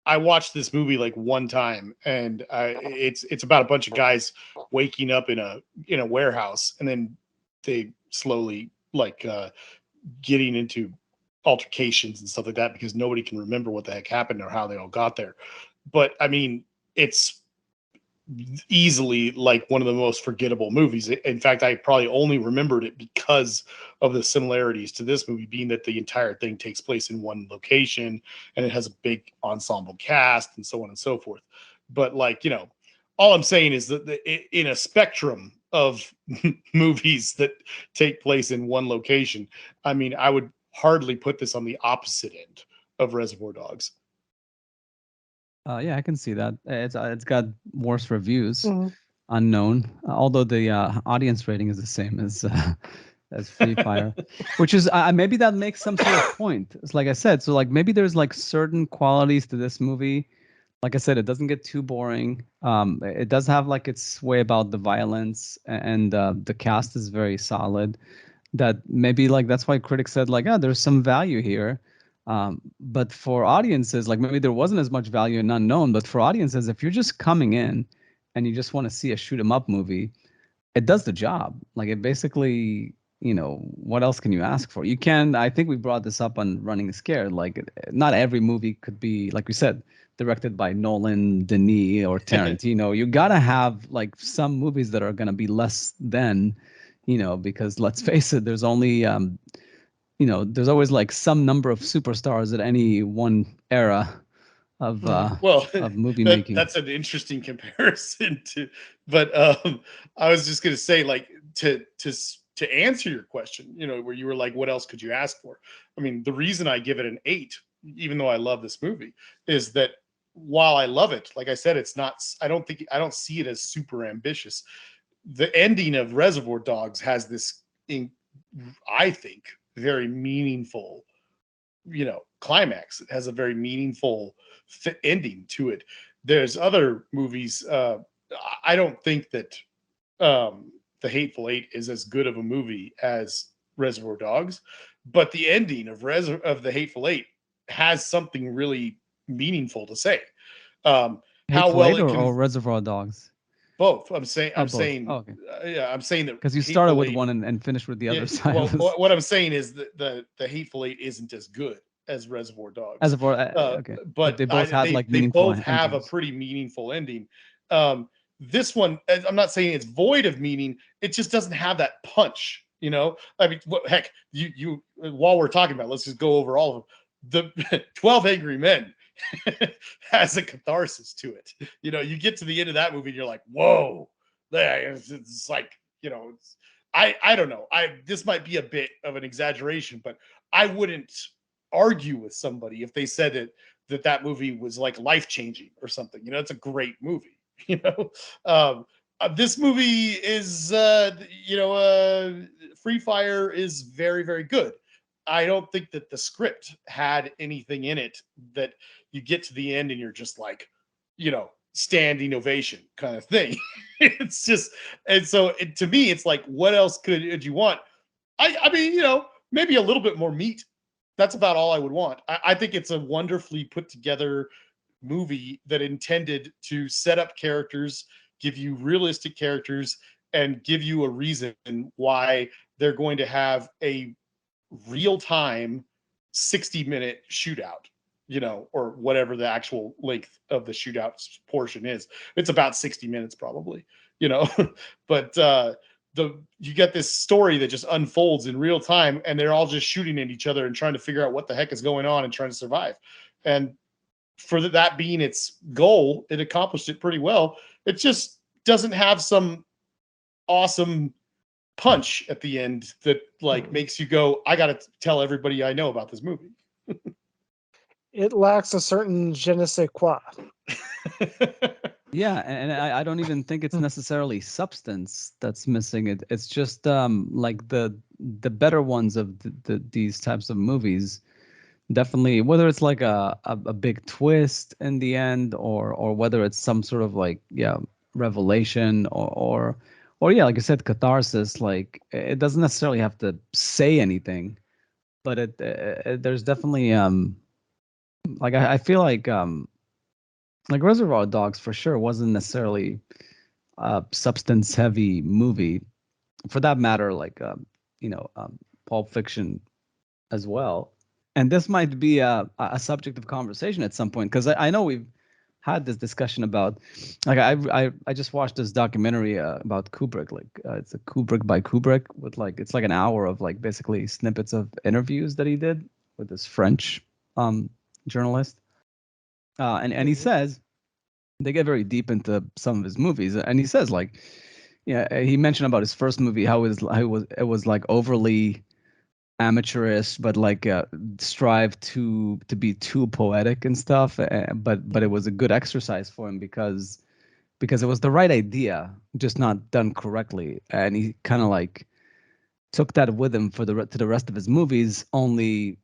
I watched this movie like one time, and it's about a bunch of guys waking up in a warehouse, and then they slowly like getting into altercations and stuff like that because nobody can remember what the heck happened or how they all got there. But I mean, it's easily like one of the most forgettable movies. In fact, I probably only remembered it because of the similarities to this movie, being that the entire thing takes place in one location and it has a big ensemble cast and so on and so forth. But like, all I'm saying is that in a spectrum of movies that take place in one location, I mean, I would hardly put this on the opposite end of Reservoir Dogs. Yeah, I can see that. It's got worse reviews. Mhm. Unknown, although the audience rating is the same as Free Fire, which is maybe that makes some sort of point. It's like I said, so like maybe there's like certain qualities to this movie. Like I said, it doesn't get too boring. It does have like its way about the violence, and the cast is very solid. That maybe like that's why critics said like, yeah, there's some value here. But for audiences, like maybe there wasn't as much value in Unknown. But for audiences, if you're just coming in and you just want to see a shoot 'em up movie, it does the job. Like it basically, what else can you ask for? You can. I think we brought this up on Running Scared. Like not every movie could be, like we said, directed by Nolan, Denis, or Tarantino. You gotta have like some movies that are gonna be less than, because let's face it, there's only there's always like some number of superstars at any one era of Well, of movie making. that's an interesting comparison but I was just going to say, like, to answer your question, where you were like, what else could you ask for? I mean, the reason I give it an 8, even though I love this movie, is that while I love it, like I said, it's not, I don't see it as super ambitious. The ending of Reservoir Dogs has this, I think, very meaningful, climax. It has a very meaningful ending to it. There's other movies. I don't think that The Hateful Eight is as good of a movie as Reservoir Dogs, but the ending of The Hateful Eight has something really meaningful to say. How Hateful well Eight it or can Reservoir Dogs? both. I'm saying. Oh, I'm both. saying. Oh, okay. Yeah, I'm saying that Because you started Hateful with Eight. one and finished with the Yeah, other side. well, what I'm saying is that the Hateful Eight isn't as good as Reservoir As Dogs, of okay, but but they both had like they meaningful both have a endings. pretty meaningful ending. This one, I'm not saying it's void of meaning. It just doesn't have that punch. I mean, heck, you while we're talking about, let's just go over all of them. The 12 Angry Men has a catharsis to it. You get to the end of that movie and you're like, whoa, it's like, I don't know. This might be a bit of an exaggeration, but I wouldn't argue with somebody if they said that movie was like life changing or something. It's a great movie. This movie is, Free Fire is very, very good. I don't think that the script had anything in it that you get to the end and you're just like, standing ovation kind of thing. It's just, and so to me, it's like, what else could you want? I mean, maybe a little bit more meat. That's about all I would want. I think it's a wonderfully put together movie that intended to set up characters, give you realistic characters, and give you a reason why they're going to have a real time 60-minute shootout, or whatever the actual length of the shootout portion is. It's about 60 minutes probably, but you get this story that just unfolds in real time, and they're all just shooting at each other and trying to figure out what the heck is going on and trying to survive. And for that being its goal, it accomplished it pretty well. It just doesn't have some awesome punch at the end that makes you go, I gotta tell everybody I know about this movie. It lacks a certain je ne sais quoi. Yeah, and I don't even think it's necessarily substance that's missing. It's just like the better ones of these types of movies. Definitely, whether it's like a big twist in the end, or whether it's some sort of revelation, or yeah, like I said, catharsis. Like it doesn't necessarily have to say anything, but there's definitely I feel like Reservoir Dogs for sure wasn't necessarily a substance heavy movie. For that matter, Pulp Fiction as well. And this might be a subject of conversation at some point, because I know we've had this discussion about, like I just watched this documentary about Kubrick. It's a Kubrick by Kubrick it's like an hour of basically snippets of interviews that he did with this French journalist. And he says, they get very deep into some of his movies, and he says he mentioned about his first movie, how it was like overly amateurish, but strive to be too poetic and stuff, but it was a good exercise for him because it was the right idea, just not done correctly. And he kind of took that with him to the rest of his movies, only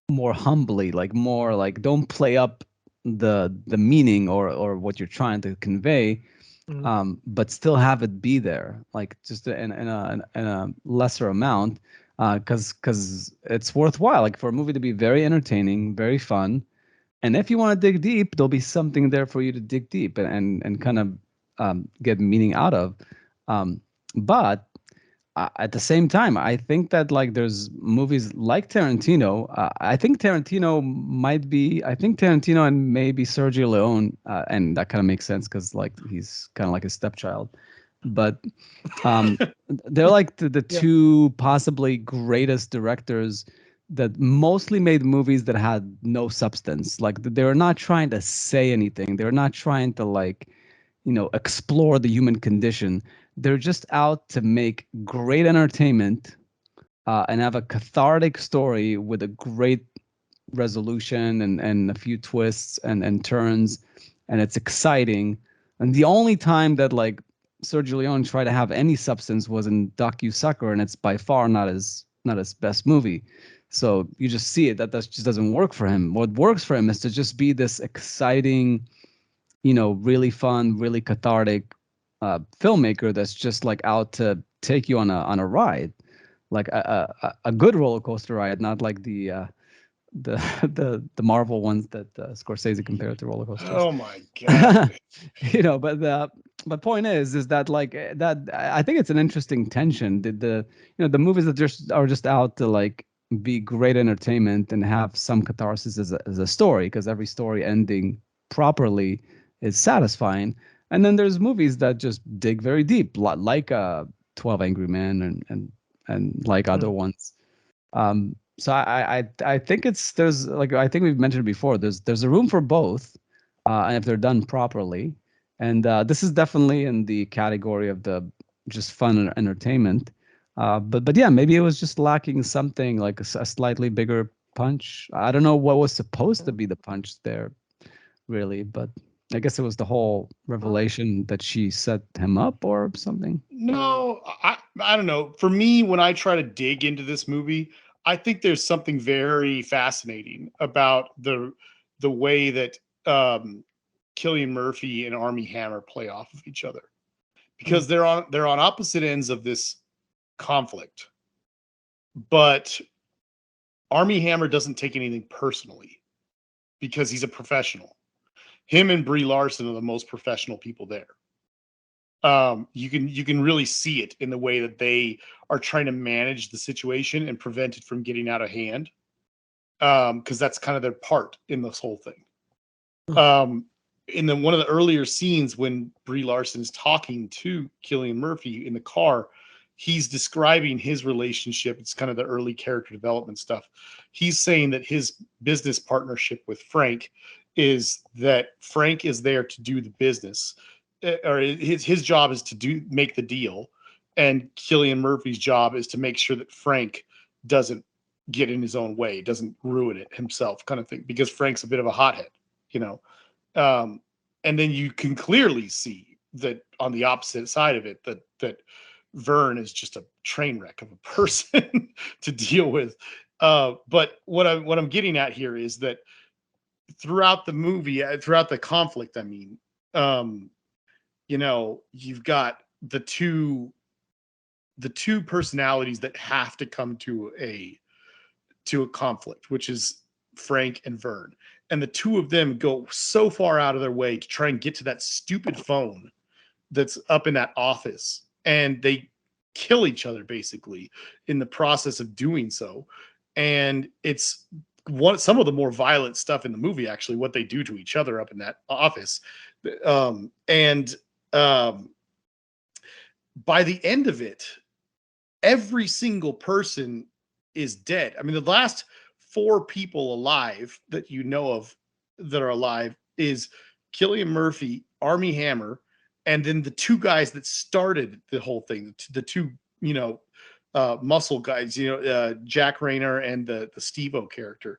more humbly, more don't play up the meaning or what you're trying to convey, but still have it be there, just in a lesser amount, because it's worthwhile, for a movie to be very entertaining, very fun, and if you want to dig deep, there'll be something there for you to dig deep and kind of get meaning out of. But at the same time, I think that there's movies like Tarantino. I think Tarantino and maybe Sergio Leone, and that kind of makes sense because he's kind of like his stepchild. But they're the two possibly greatest directors that mostly made movies that had no substance. They were not trying to say anything. They were not trying to explore the human condition. They're just out to make great entertainment, and have a cathartic story with a great resolution and a few twists and turns, and it's exciting. And the only time that Sergio Leone tried to have any substance was in Docu-Sucker, and it's by far not his best movie. So you just see it that just doesn't work for him. What works for him is to just be this exciting, really fun, really cathartic filmmaker that's just out to take you on a ride, like a good roller coaster ride, not like the Marvel ones that Scorsese compared to roller coasters. Oh my god! But the point is that that I think it's an interesting tension. The movies that just are just out to be great entertainment and have some catharsis as a story, because every story ending properly is satisfying. And then there's movies that just dig very deep, like 12 Angry Men and like other ones. So I think there's I think we've mentioned it before. There's a room for both, and if they're done properly. And this is definitely in the category of the just fun entertainment. But yeah, maybe it was just lacking something like a slightly bigger punch. I don't know what was supposed to be the punch there, really, but I guess it was the whole revelation that she set him up or something. No, I don't know. For me, when I try to dig into this movie, I think there's something very fascinating about the way that Cillian Murphy and Armie Hammer play off of each other, because they're on opposite ends of this conflict. But Armie Hammer doesn't take anything personally because he's a professional. Him and Brie Larson are the most professional people there. You can really see it in the way that they are trying to manage the situation and prevent it from getting out of hand. Because that's kind of their part in this whole thing. In one of the earlier scenes when Brie Larson is talking to Cillian Murphy in the car, he's describing his relationship. It's kind of the early character development stuff. He's saying that his business partnership with Frank is that Frank is there to do the business, or his job is to make the deal, and Cillian Murphy's job is to make sure that Frank doesn't get in his own way, doesn't ruin it himself, kind of thing, because Frank's a bit of a hothead, you know. And then you can clearly see that on the opposite side of it, that Vern is just a train wreck of a person to deal with. But what I'm getting at here is that throughout the movie, throughout the conflict, I mean, you know, you've got the two personalities that have to come to a conflict, which is Frank and Vern. And the two of them go so far out of their way to try and get to that stupid phone that's up in that office. And they kill each other basically in the process of doing so. And it's some of the more violent stuff in the movie, actually, what they do to each other up in that office. By the end of it, every single person is dead. I mean, the last 4 people alive that you know of that are alive is Cillian Murphy, Armie Hammer, and then the 2 guys that started the whole thing, the 2, you know, muscle guys, you know, Jack Rayner and the Steve-O character,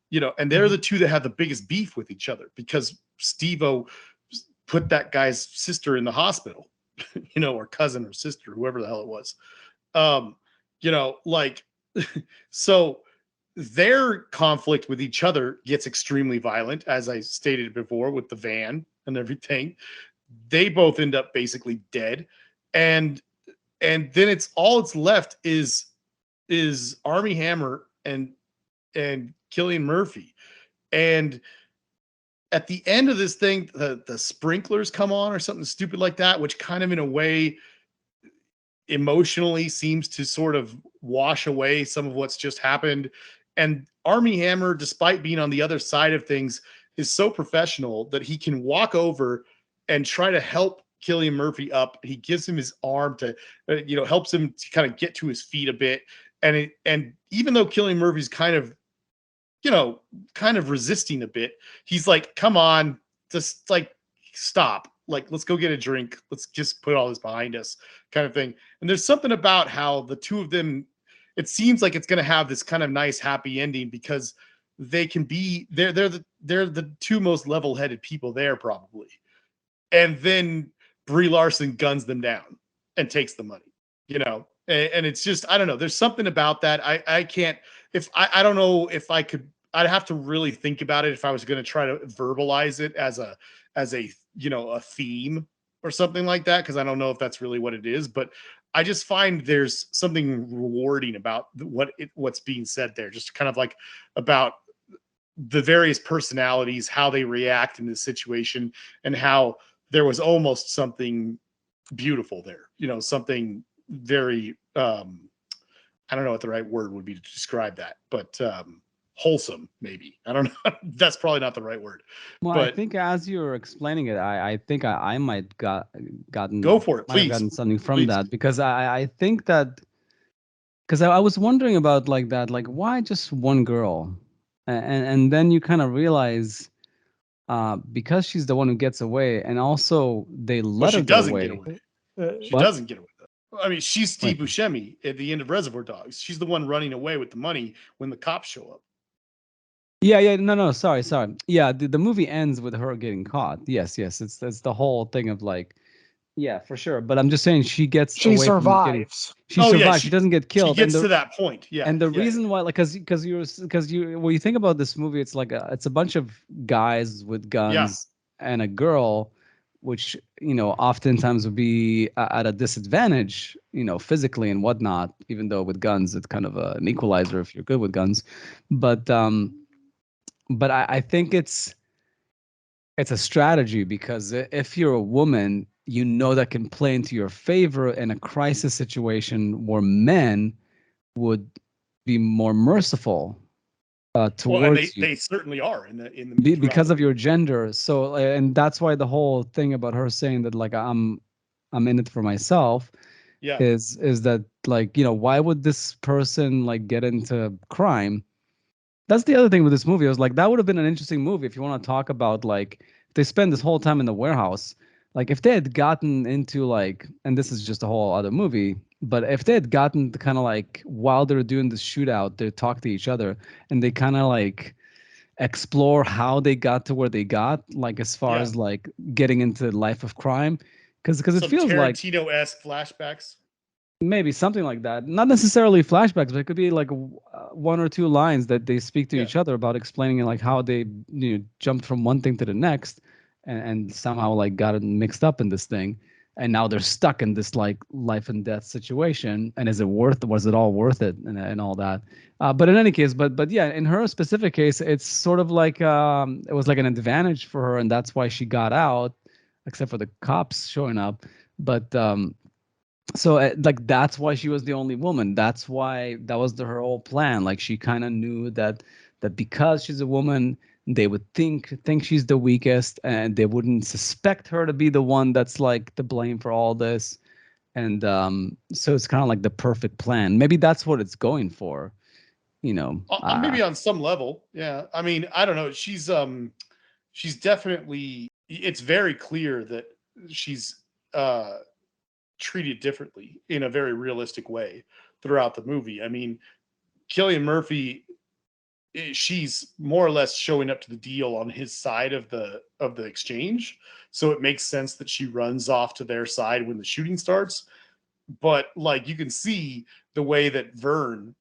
you know, and they're the 2 that have the biggest beef with each other because Steve-O put that guy's sister in the hospital, you know, or cousin or sister, whoever the hell it was. You know, like, so their conflict with each other gets extremely violent, as I stated before, with the van and everything. They both end up basically dead. And then it's left is Armie Hammer and Cillian Murphy. And at the end of this thing, the sprinklers come on or something stupid like that, which kind of in a way emotionally seems to sort of wash away some of what's just happened. And Armie Hammer, despite being on the other side of things, is so professional that he can walk over and try to help Cillian Murphy up. He gives him his arm to, you know, helps him to kind of get to his feet a bit. And even though Cillian Murphy's kind of, you know, kind of resisting a bit, he's like, come on, just like stop. Like, let's go get a drink. Let's just put all this behind us, kind of thing. And there's something about how the 2 of them, it seems like it's going to have this kind of nice, happy ending because they can be, they're the 2 most level-headed people there, probably. And then Brie Larson guns them down and takes the money, you know? And it's just, I don't know. There's something about that. I can't, I don't know if I could, I'd have to really think about it if I was going to try to verbalize it as a, you know, a theme or something like that. Cause I don't know if that's really what it is, but I just find there's something rewarding about what's being said there. Just kind of like about the various personalities, how they react in this situation, and how there was almost something beautiful there, you know, something very, I don't know what the right word would be to describe that, but wholesome, maybe. I don't know. That's probably not the right word. Well, but I think as you were explaining it, I think I might gotten go for it, might have please. gotten something from Please. that, because I think that, because I was wondering about like that, like why just one girl, and then you kind of realize, because she's the one who gets away, and also they let her she get doesn't away. get away. She What? doesn't get away. I mean, she's Steve Wait. Buscemi at the end of Reservoir Dogs. She's the one running away with the money when the cops show up. Yeah, no, sorry. Yeah, the movie ends with her getting caught. Yes, it's the whole thing of like, yeah, for sure. But I'm just saying she gets She away from getting. survives. She Oh, yeah, survives. She doesn't get She killed. gets to that point. Yeah. And the yeah, reason why, like, because you when you think about this movie, it's like it's a bunch of guys with guns and a girl, which, you know, oftentimes would be at a disadvantage, you know, physically and whatnot. Even though with guns, it's kind of an equalizer if you're good with guns. But I think it's a strategy, because if you're a woman, you know that can play into your favor in a crisis situation where men would be more merciful Well, and towards you they certainly are in the throughout because the of your gender. So, and that's why the whole thing about her saying that like I'm in it for myself yeah. is that like, why would this person like get into crime? That's the other thing with this movie. I was like, that would have been an interesting movie if you want to talk about like they spend this whole time in the warehouse. Like if they had gotten into like, and this is just a whole other movie, but if they had gotten to kind of like while they're doing this shootout, they talk to each other and they kind of like explore how they got to where they got, like as far Yeah. as like getting into the life of crime, because it Some feels like Tarantino-esque flashbacks. maybe something like that. Not necessarily flashbacks, but it could be like one or two lines that they speak to Yeah. each other about explaining like how they jumped from one thing to the next and somehow like got it mixed up in this thing. And now they're stuck in this like life and death situation. And was it all worth it and all that? But in any case, but yeah, in her specific case, it's sort of like it was like an advantage for her, and that's why she got out, except for the cops showing up. But so like that's why she was the only woman. That's why that was her whole plan. Like she kind of knew that because she's a woman, they would think she's the weakest, and they wouldn't suspect her to be the one that's like to blame for all this. And so it's kind of like the perfect plan. Maybe that's what it's going for, you know. Maybe on some level, yeah. I mean, I don't know. She's definitely. It's very clear that she's treated differently in a very realistic way throughout the movie. I mean, Cillian Murphy, she's more or less showing up to the deal on his side of the exchange, so it makes sense that she runs off to their side when the shooting starts. But like you can see the way that Vern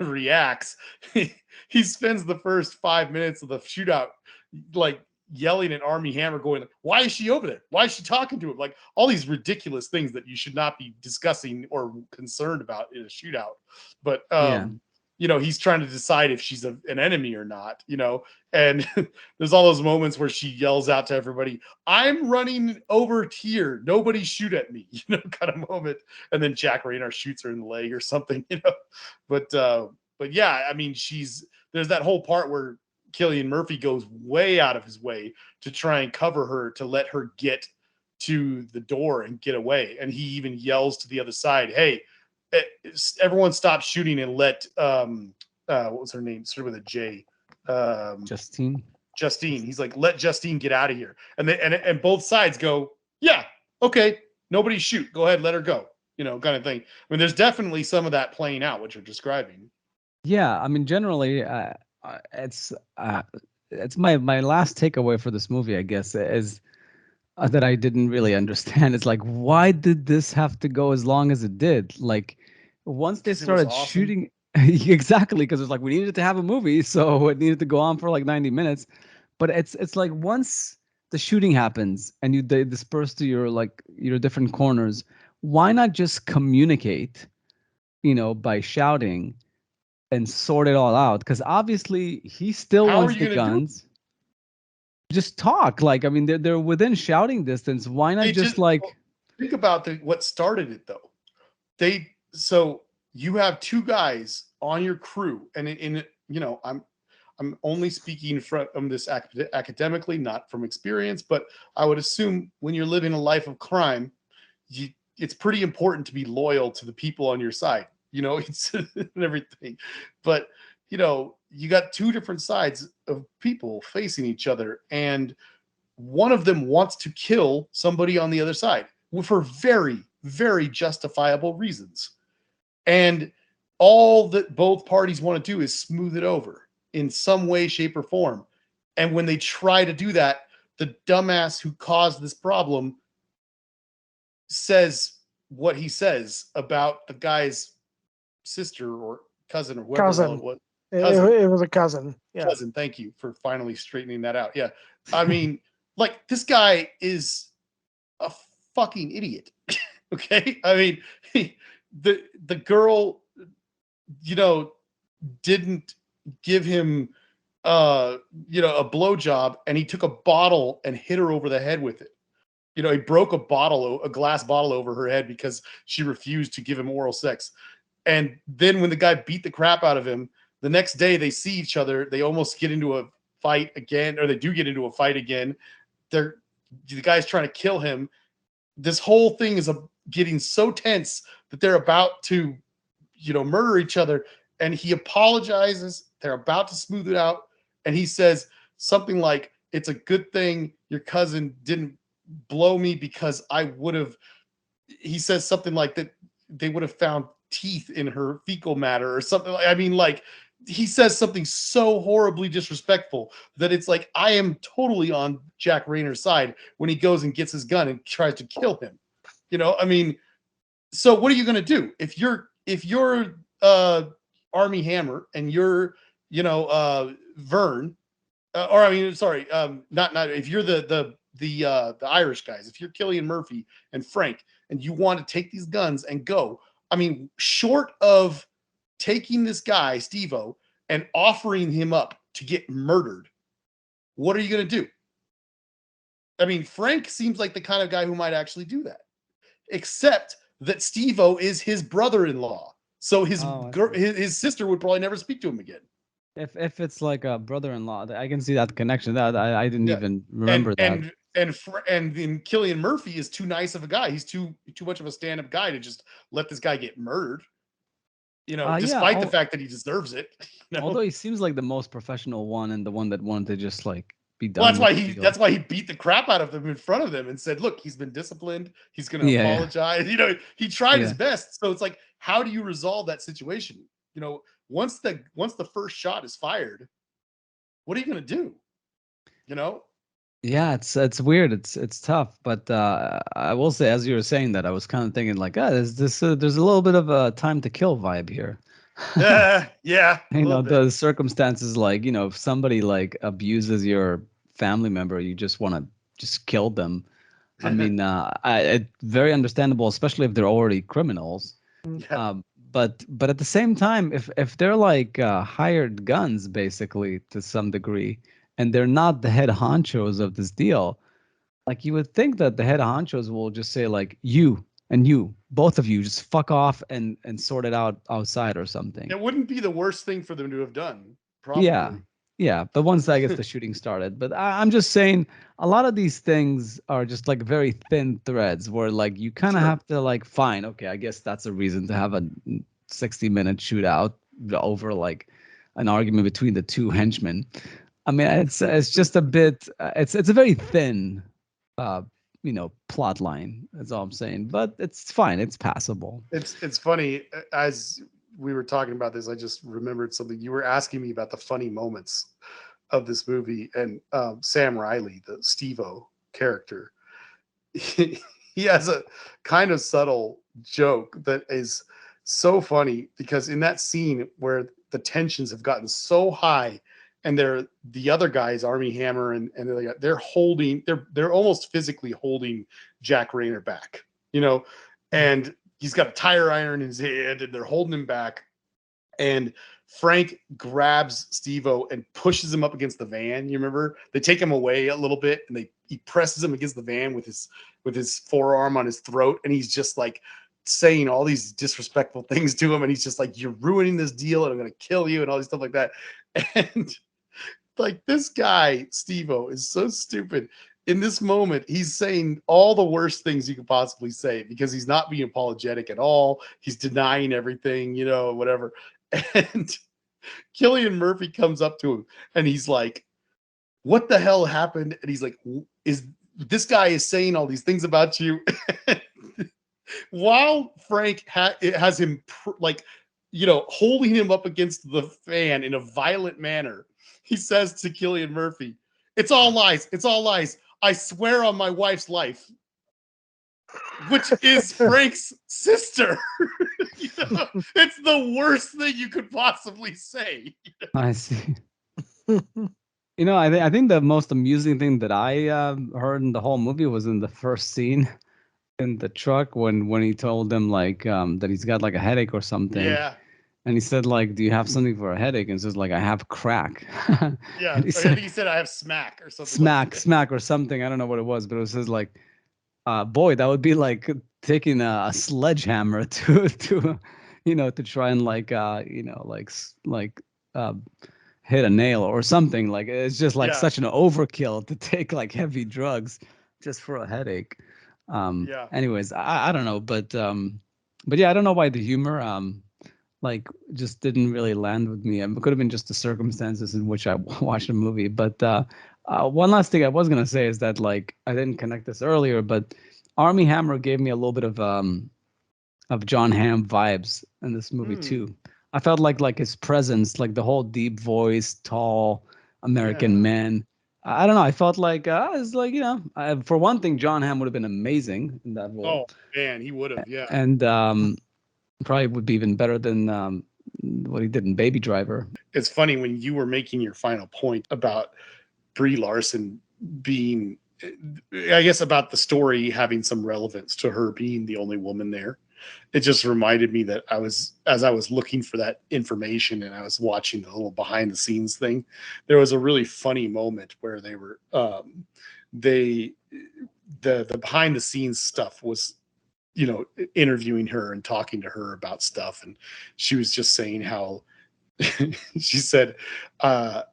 reacts. He spends the first 5 minutes of the shootout like yelling at Army Hammer, going, "Why is she over there? Why is she talking to him?" Like all these ridiculous things that you should not be discussing or concerned about in a shootout. But Yeah. he's trying to decide if she's an enemy or not. And there's all those moments where she yells out to everybody, "I'm running over here. Nobody shoot at me," kind of moment. And then Jack Raynor shoots her in the leg or something, But yeah, I mean, there's that whole part where Cillian Murphy goes way out of his way to try and cover her, to let her get to the door and get away. And he even yells to the other side, "Hey, everyone stop shooting and let what was her name? Started with a J. Justine. He's like, "Let Justine get out of here." And both sides go, "Yeah, okay, nobody shoot. Go ahead, let her go." Kind of thing. I mean, there's definitely some of that playing out, what you're describing. Yeah, I mean, generally, it's my last takeaway for this movie, I guess, is that I didn't really understand. It's like, why did this have to go as long as it did? Like, once they Because it was started awesome. shooting, exactly, because it's like we needed to have a movie, so it needed to go on for like 90 minutes. But it's like once the shooting happens and they disperse to your different corners, why not just communicate, by shouting and sort it all out? Because obviously he still How are wants you the going to do it? guns. Just talk. Like, I mean, they're within shouting distance. Why not just like think about what started it though. So you have two guys on your crew, and I'm only speaking from this academically, not from experience, but I would assume when you're living a life of crime, it's pretty important to be loyal to the people on your side. It's and everything. But you got two different sides of people facing each other, and one of them wants to kill somebody on the other side for very, very justifiable reasons. And all that both parties want to do is smooth it over in some way, shape, or form. And when they try to do that, the dumbass who caused this problem says what he says about the guy's sister or cousin or whoever the hell it was. It was a cousin. Yeah. Cousin, thank you for finally straightening that out. Yeah. I mean, like, this guy is a fucking idiot. Okay? I mean, the girl, didn't give him a blowjob, and he took a bottle and hit her over the head with it. You know, he broke a glass bottle over her head because she refused to give him oral sex. And then when the guy beat the crap out of him, the next day they see each other. They almost get into a fight again, or they do get into a fight again. The guy's trying to kill him. This whole thing is getting so tense that they're about to, murder each other. And he apologizes. They're about to smooth it out. And he says something like, "It's a good thing your cousin didn't blow me because I would have," he says something like that, "they would have found teeth in her fecal matter," or something. He says something so horribly disrespectful that it's like, I am totally on Jack Rayner's side when he goes and gets his gun and tries to kill him. So what are you going to do if you're Army Hammer and you're Vern, not if you're the Irish guys, if you're Cillian Murphy and Frank and you want to take these guns and go, short of taking this guy, Steve-O, and offering him up to get murdered, what are you going to do? Frank seems like the kind of guy who might actually do that, except that Steve-O is his brother-in-law. So his sister would probably never speak to him again. If it's like a brother-in-law, I can see that connection. That I didn't even remember that. And Cillian Murphy is too nice of a guy. He's too much of a stand-up guy to just let this guy get murdered. Despite the fact that he deserves it. Although he seems like the most professional one and the one that wanted to just like be done. Well, that's why he beat the crap out of them in front of them and said, "Look, he's been disciplined. He's going to apologize." Yeah. He tried his best. So it's like, how do you resolve that situation? Once the first shot is fired, what are you going to do? Yeah, it's weird. It's tough, but I will say, as you were saying that, I was kind of thinking like, there's a little bit of a time to kill vibe here. Yeah. The circumstances, like, if somebody like abuses your family member, you just want to just kill them. It's very understandable, especially if they're already criminals. Yeah. But at the same time, if they're like hired guns, basically, to some degree, and they're not the head honchos of this deal, like, you would think that the head honchos will just say like, you and you, both of you, just fuck off and sort it out outside or something. It wouldn't be the worst thing for them to have done, probably. Yeah. But once I guess the shooting started. But I'm just saying, a lot of these things are just like very thin threads where like you kind of have to like, fine, okay, I guess that's a reason to have a 60-minute shootout over like an argument between the two henchmen. It's just a bit. It's a very thin, plot line. That's all I'm saying. But it's fine. It's passable. It's funny, as we were talking about this, I just remembered something. You were asking me about the funny moments of this movie, and Sam Riley, the Steve-O character, he has a kind of subtle joke that is so funny, because in that scene where the tensions have gotten so high, and the other guys, Army Hammer, and they're almost physically holding Jack Rayner back, and he's got a tire iron in his hand, and they're holding him back. And Frank grabs Steve-O and pushes him up against the van. You remember? They take him away a little bit, and he presses him against the van with his forearm on his throat, and he's just like saying all these disrespectful things to him, and he's just like, "You're ruining this deal, and I'm gonna kill you," and all this stuff like that. And like, this guy Steve-O is so stupid. In this moment, he's saying all the worst things you could possibly say, because he's not being apologetic at all. He's denying everything, whatever. And Cillian Murphy comes up to him and he's like, "What the hell happened?" And he's like, this guy is saying all these things about you. While Frank has him holding him up against the fan in a violent manner, he says to Cillian Murphy, "It's all lies. It's all lies. I swear on my wife's life," which is Frank's sister. It's the worst thing you could possibly say. I see. I think the most amusing thing that I heard in the whole movie was in the first scene in the truck when he told them like that he's got like a headache or something. Yeah. And he said, like, "Do you have something for a headache?" And says, like, "I have crack." Yeah. I think he said, "I have smack" or something. Smack or something. I don't know what it was, but it says like, boy, that would be like taking a sledgehammer to to try and uh, hit a nail or something. Like it's just like Yeah. such an overkill to take like heavy drugs just for a headache. Yeah. Anyways, I don't know, but yeah, I don't know why the humor like just didn't really land with me. It could have been just the circumstances in which I watched the movie. But one last thing I was gonna say is that like I didn't connect this earlier, but Army Hammer gave me a little bit of John Hamm vibes in this movie too. I felt like his presence, like the whole deep voice, tall American Yeah. man. I don't know. I felt like it's like for one thing, John Hamm would have been amazing in that role, Oh man, he would have. Yeah. and probably would be even better than what he did in Baby Driver. It's funny when you were making your final point about Brie Larson being, I guess, about the story having some relevance to her being the only woman there. It just reminded me that as I was looking for that information and I was watching the little behind the scenes thing, there was a really funny moment where they were, they, the behind the scenes stuff was, interviewing her and talking to her about stuff. And she was just saying how, she said,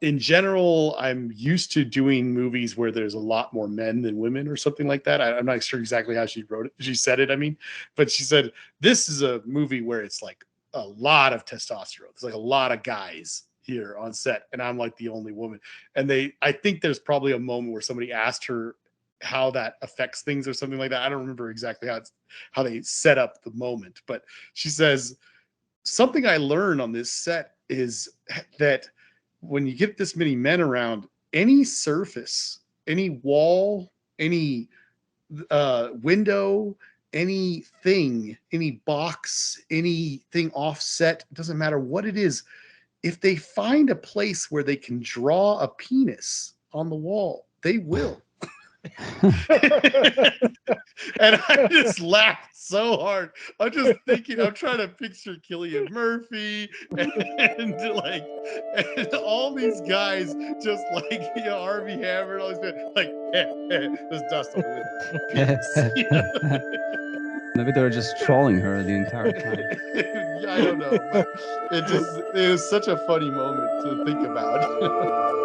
in general, I'm used to doing movies where there's a lot more men than women or something like that. I'm not sure exactly how she wrote it. She said it, I mean, but she said, this is a movie where it's like a lot of testosterone. It's like a lot of guys here on set. And I'm like the only woman. And I think there's probably a moment where somebody asked her how that affects things or something like that. I don't remember exactly how they set up the moment, but she says, something I learned on this set is that when you get this many men around, any surface, any wall, any window, anything, any box, anything offset, it doesn't matter what it is. If they find a place where they can draw a penis on the wall, they will. And I just laughed so hard. I'm just thinking, I'm trying to picture Cillian Murphy and all these guys, just like Armie Hammer and all these men, like there's dust on the penis. Maybe they were just trolling her the entire time. I don't know, but it was such a funny moment to think about.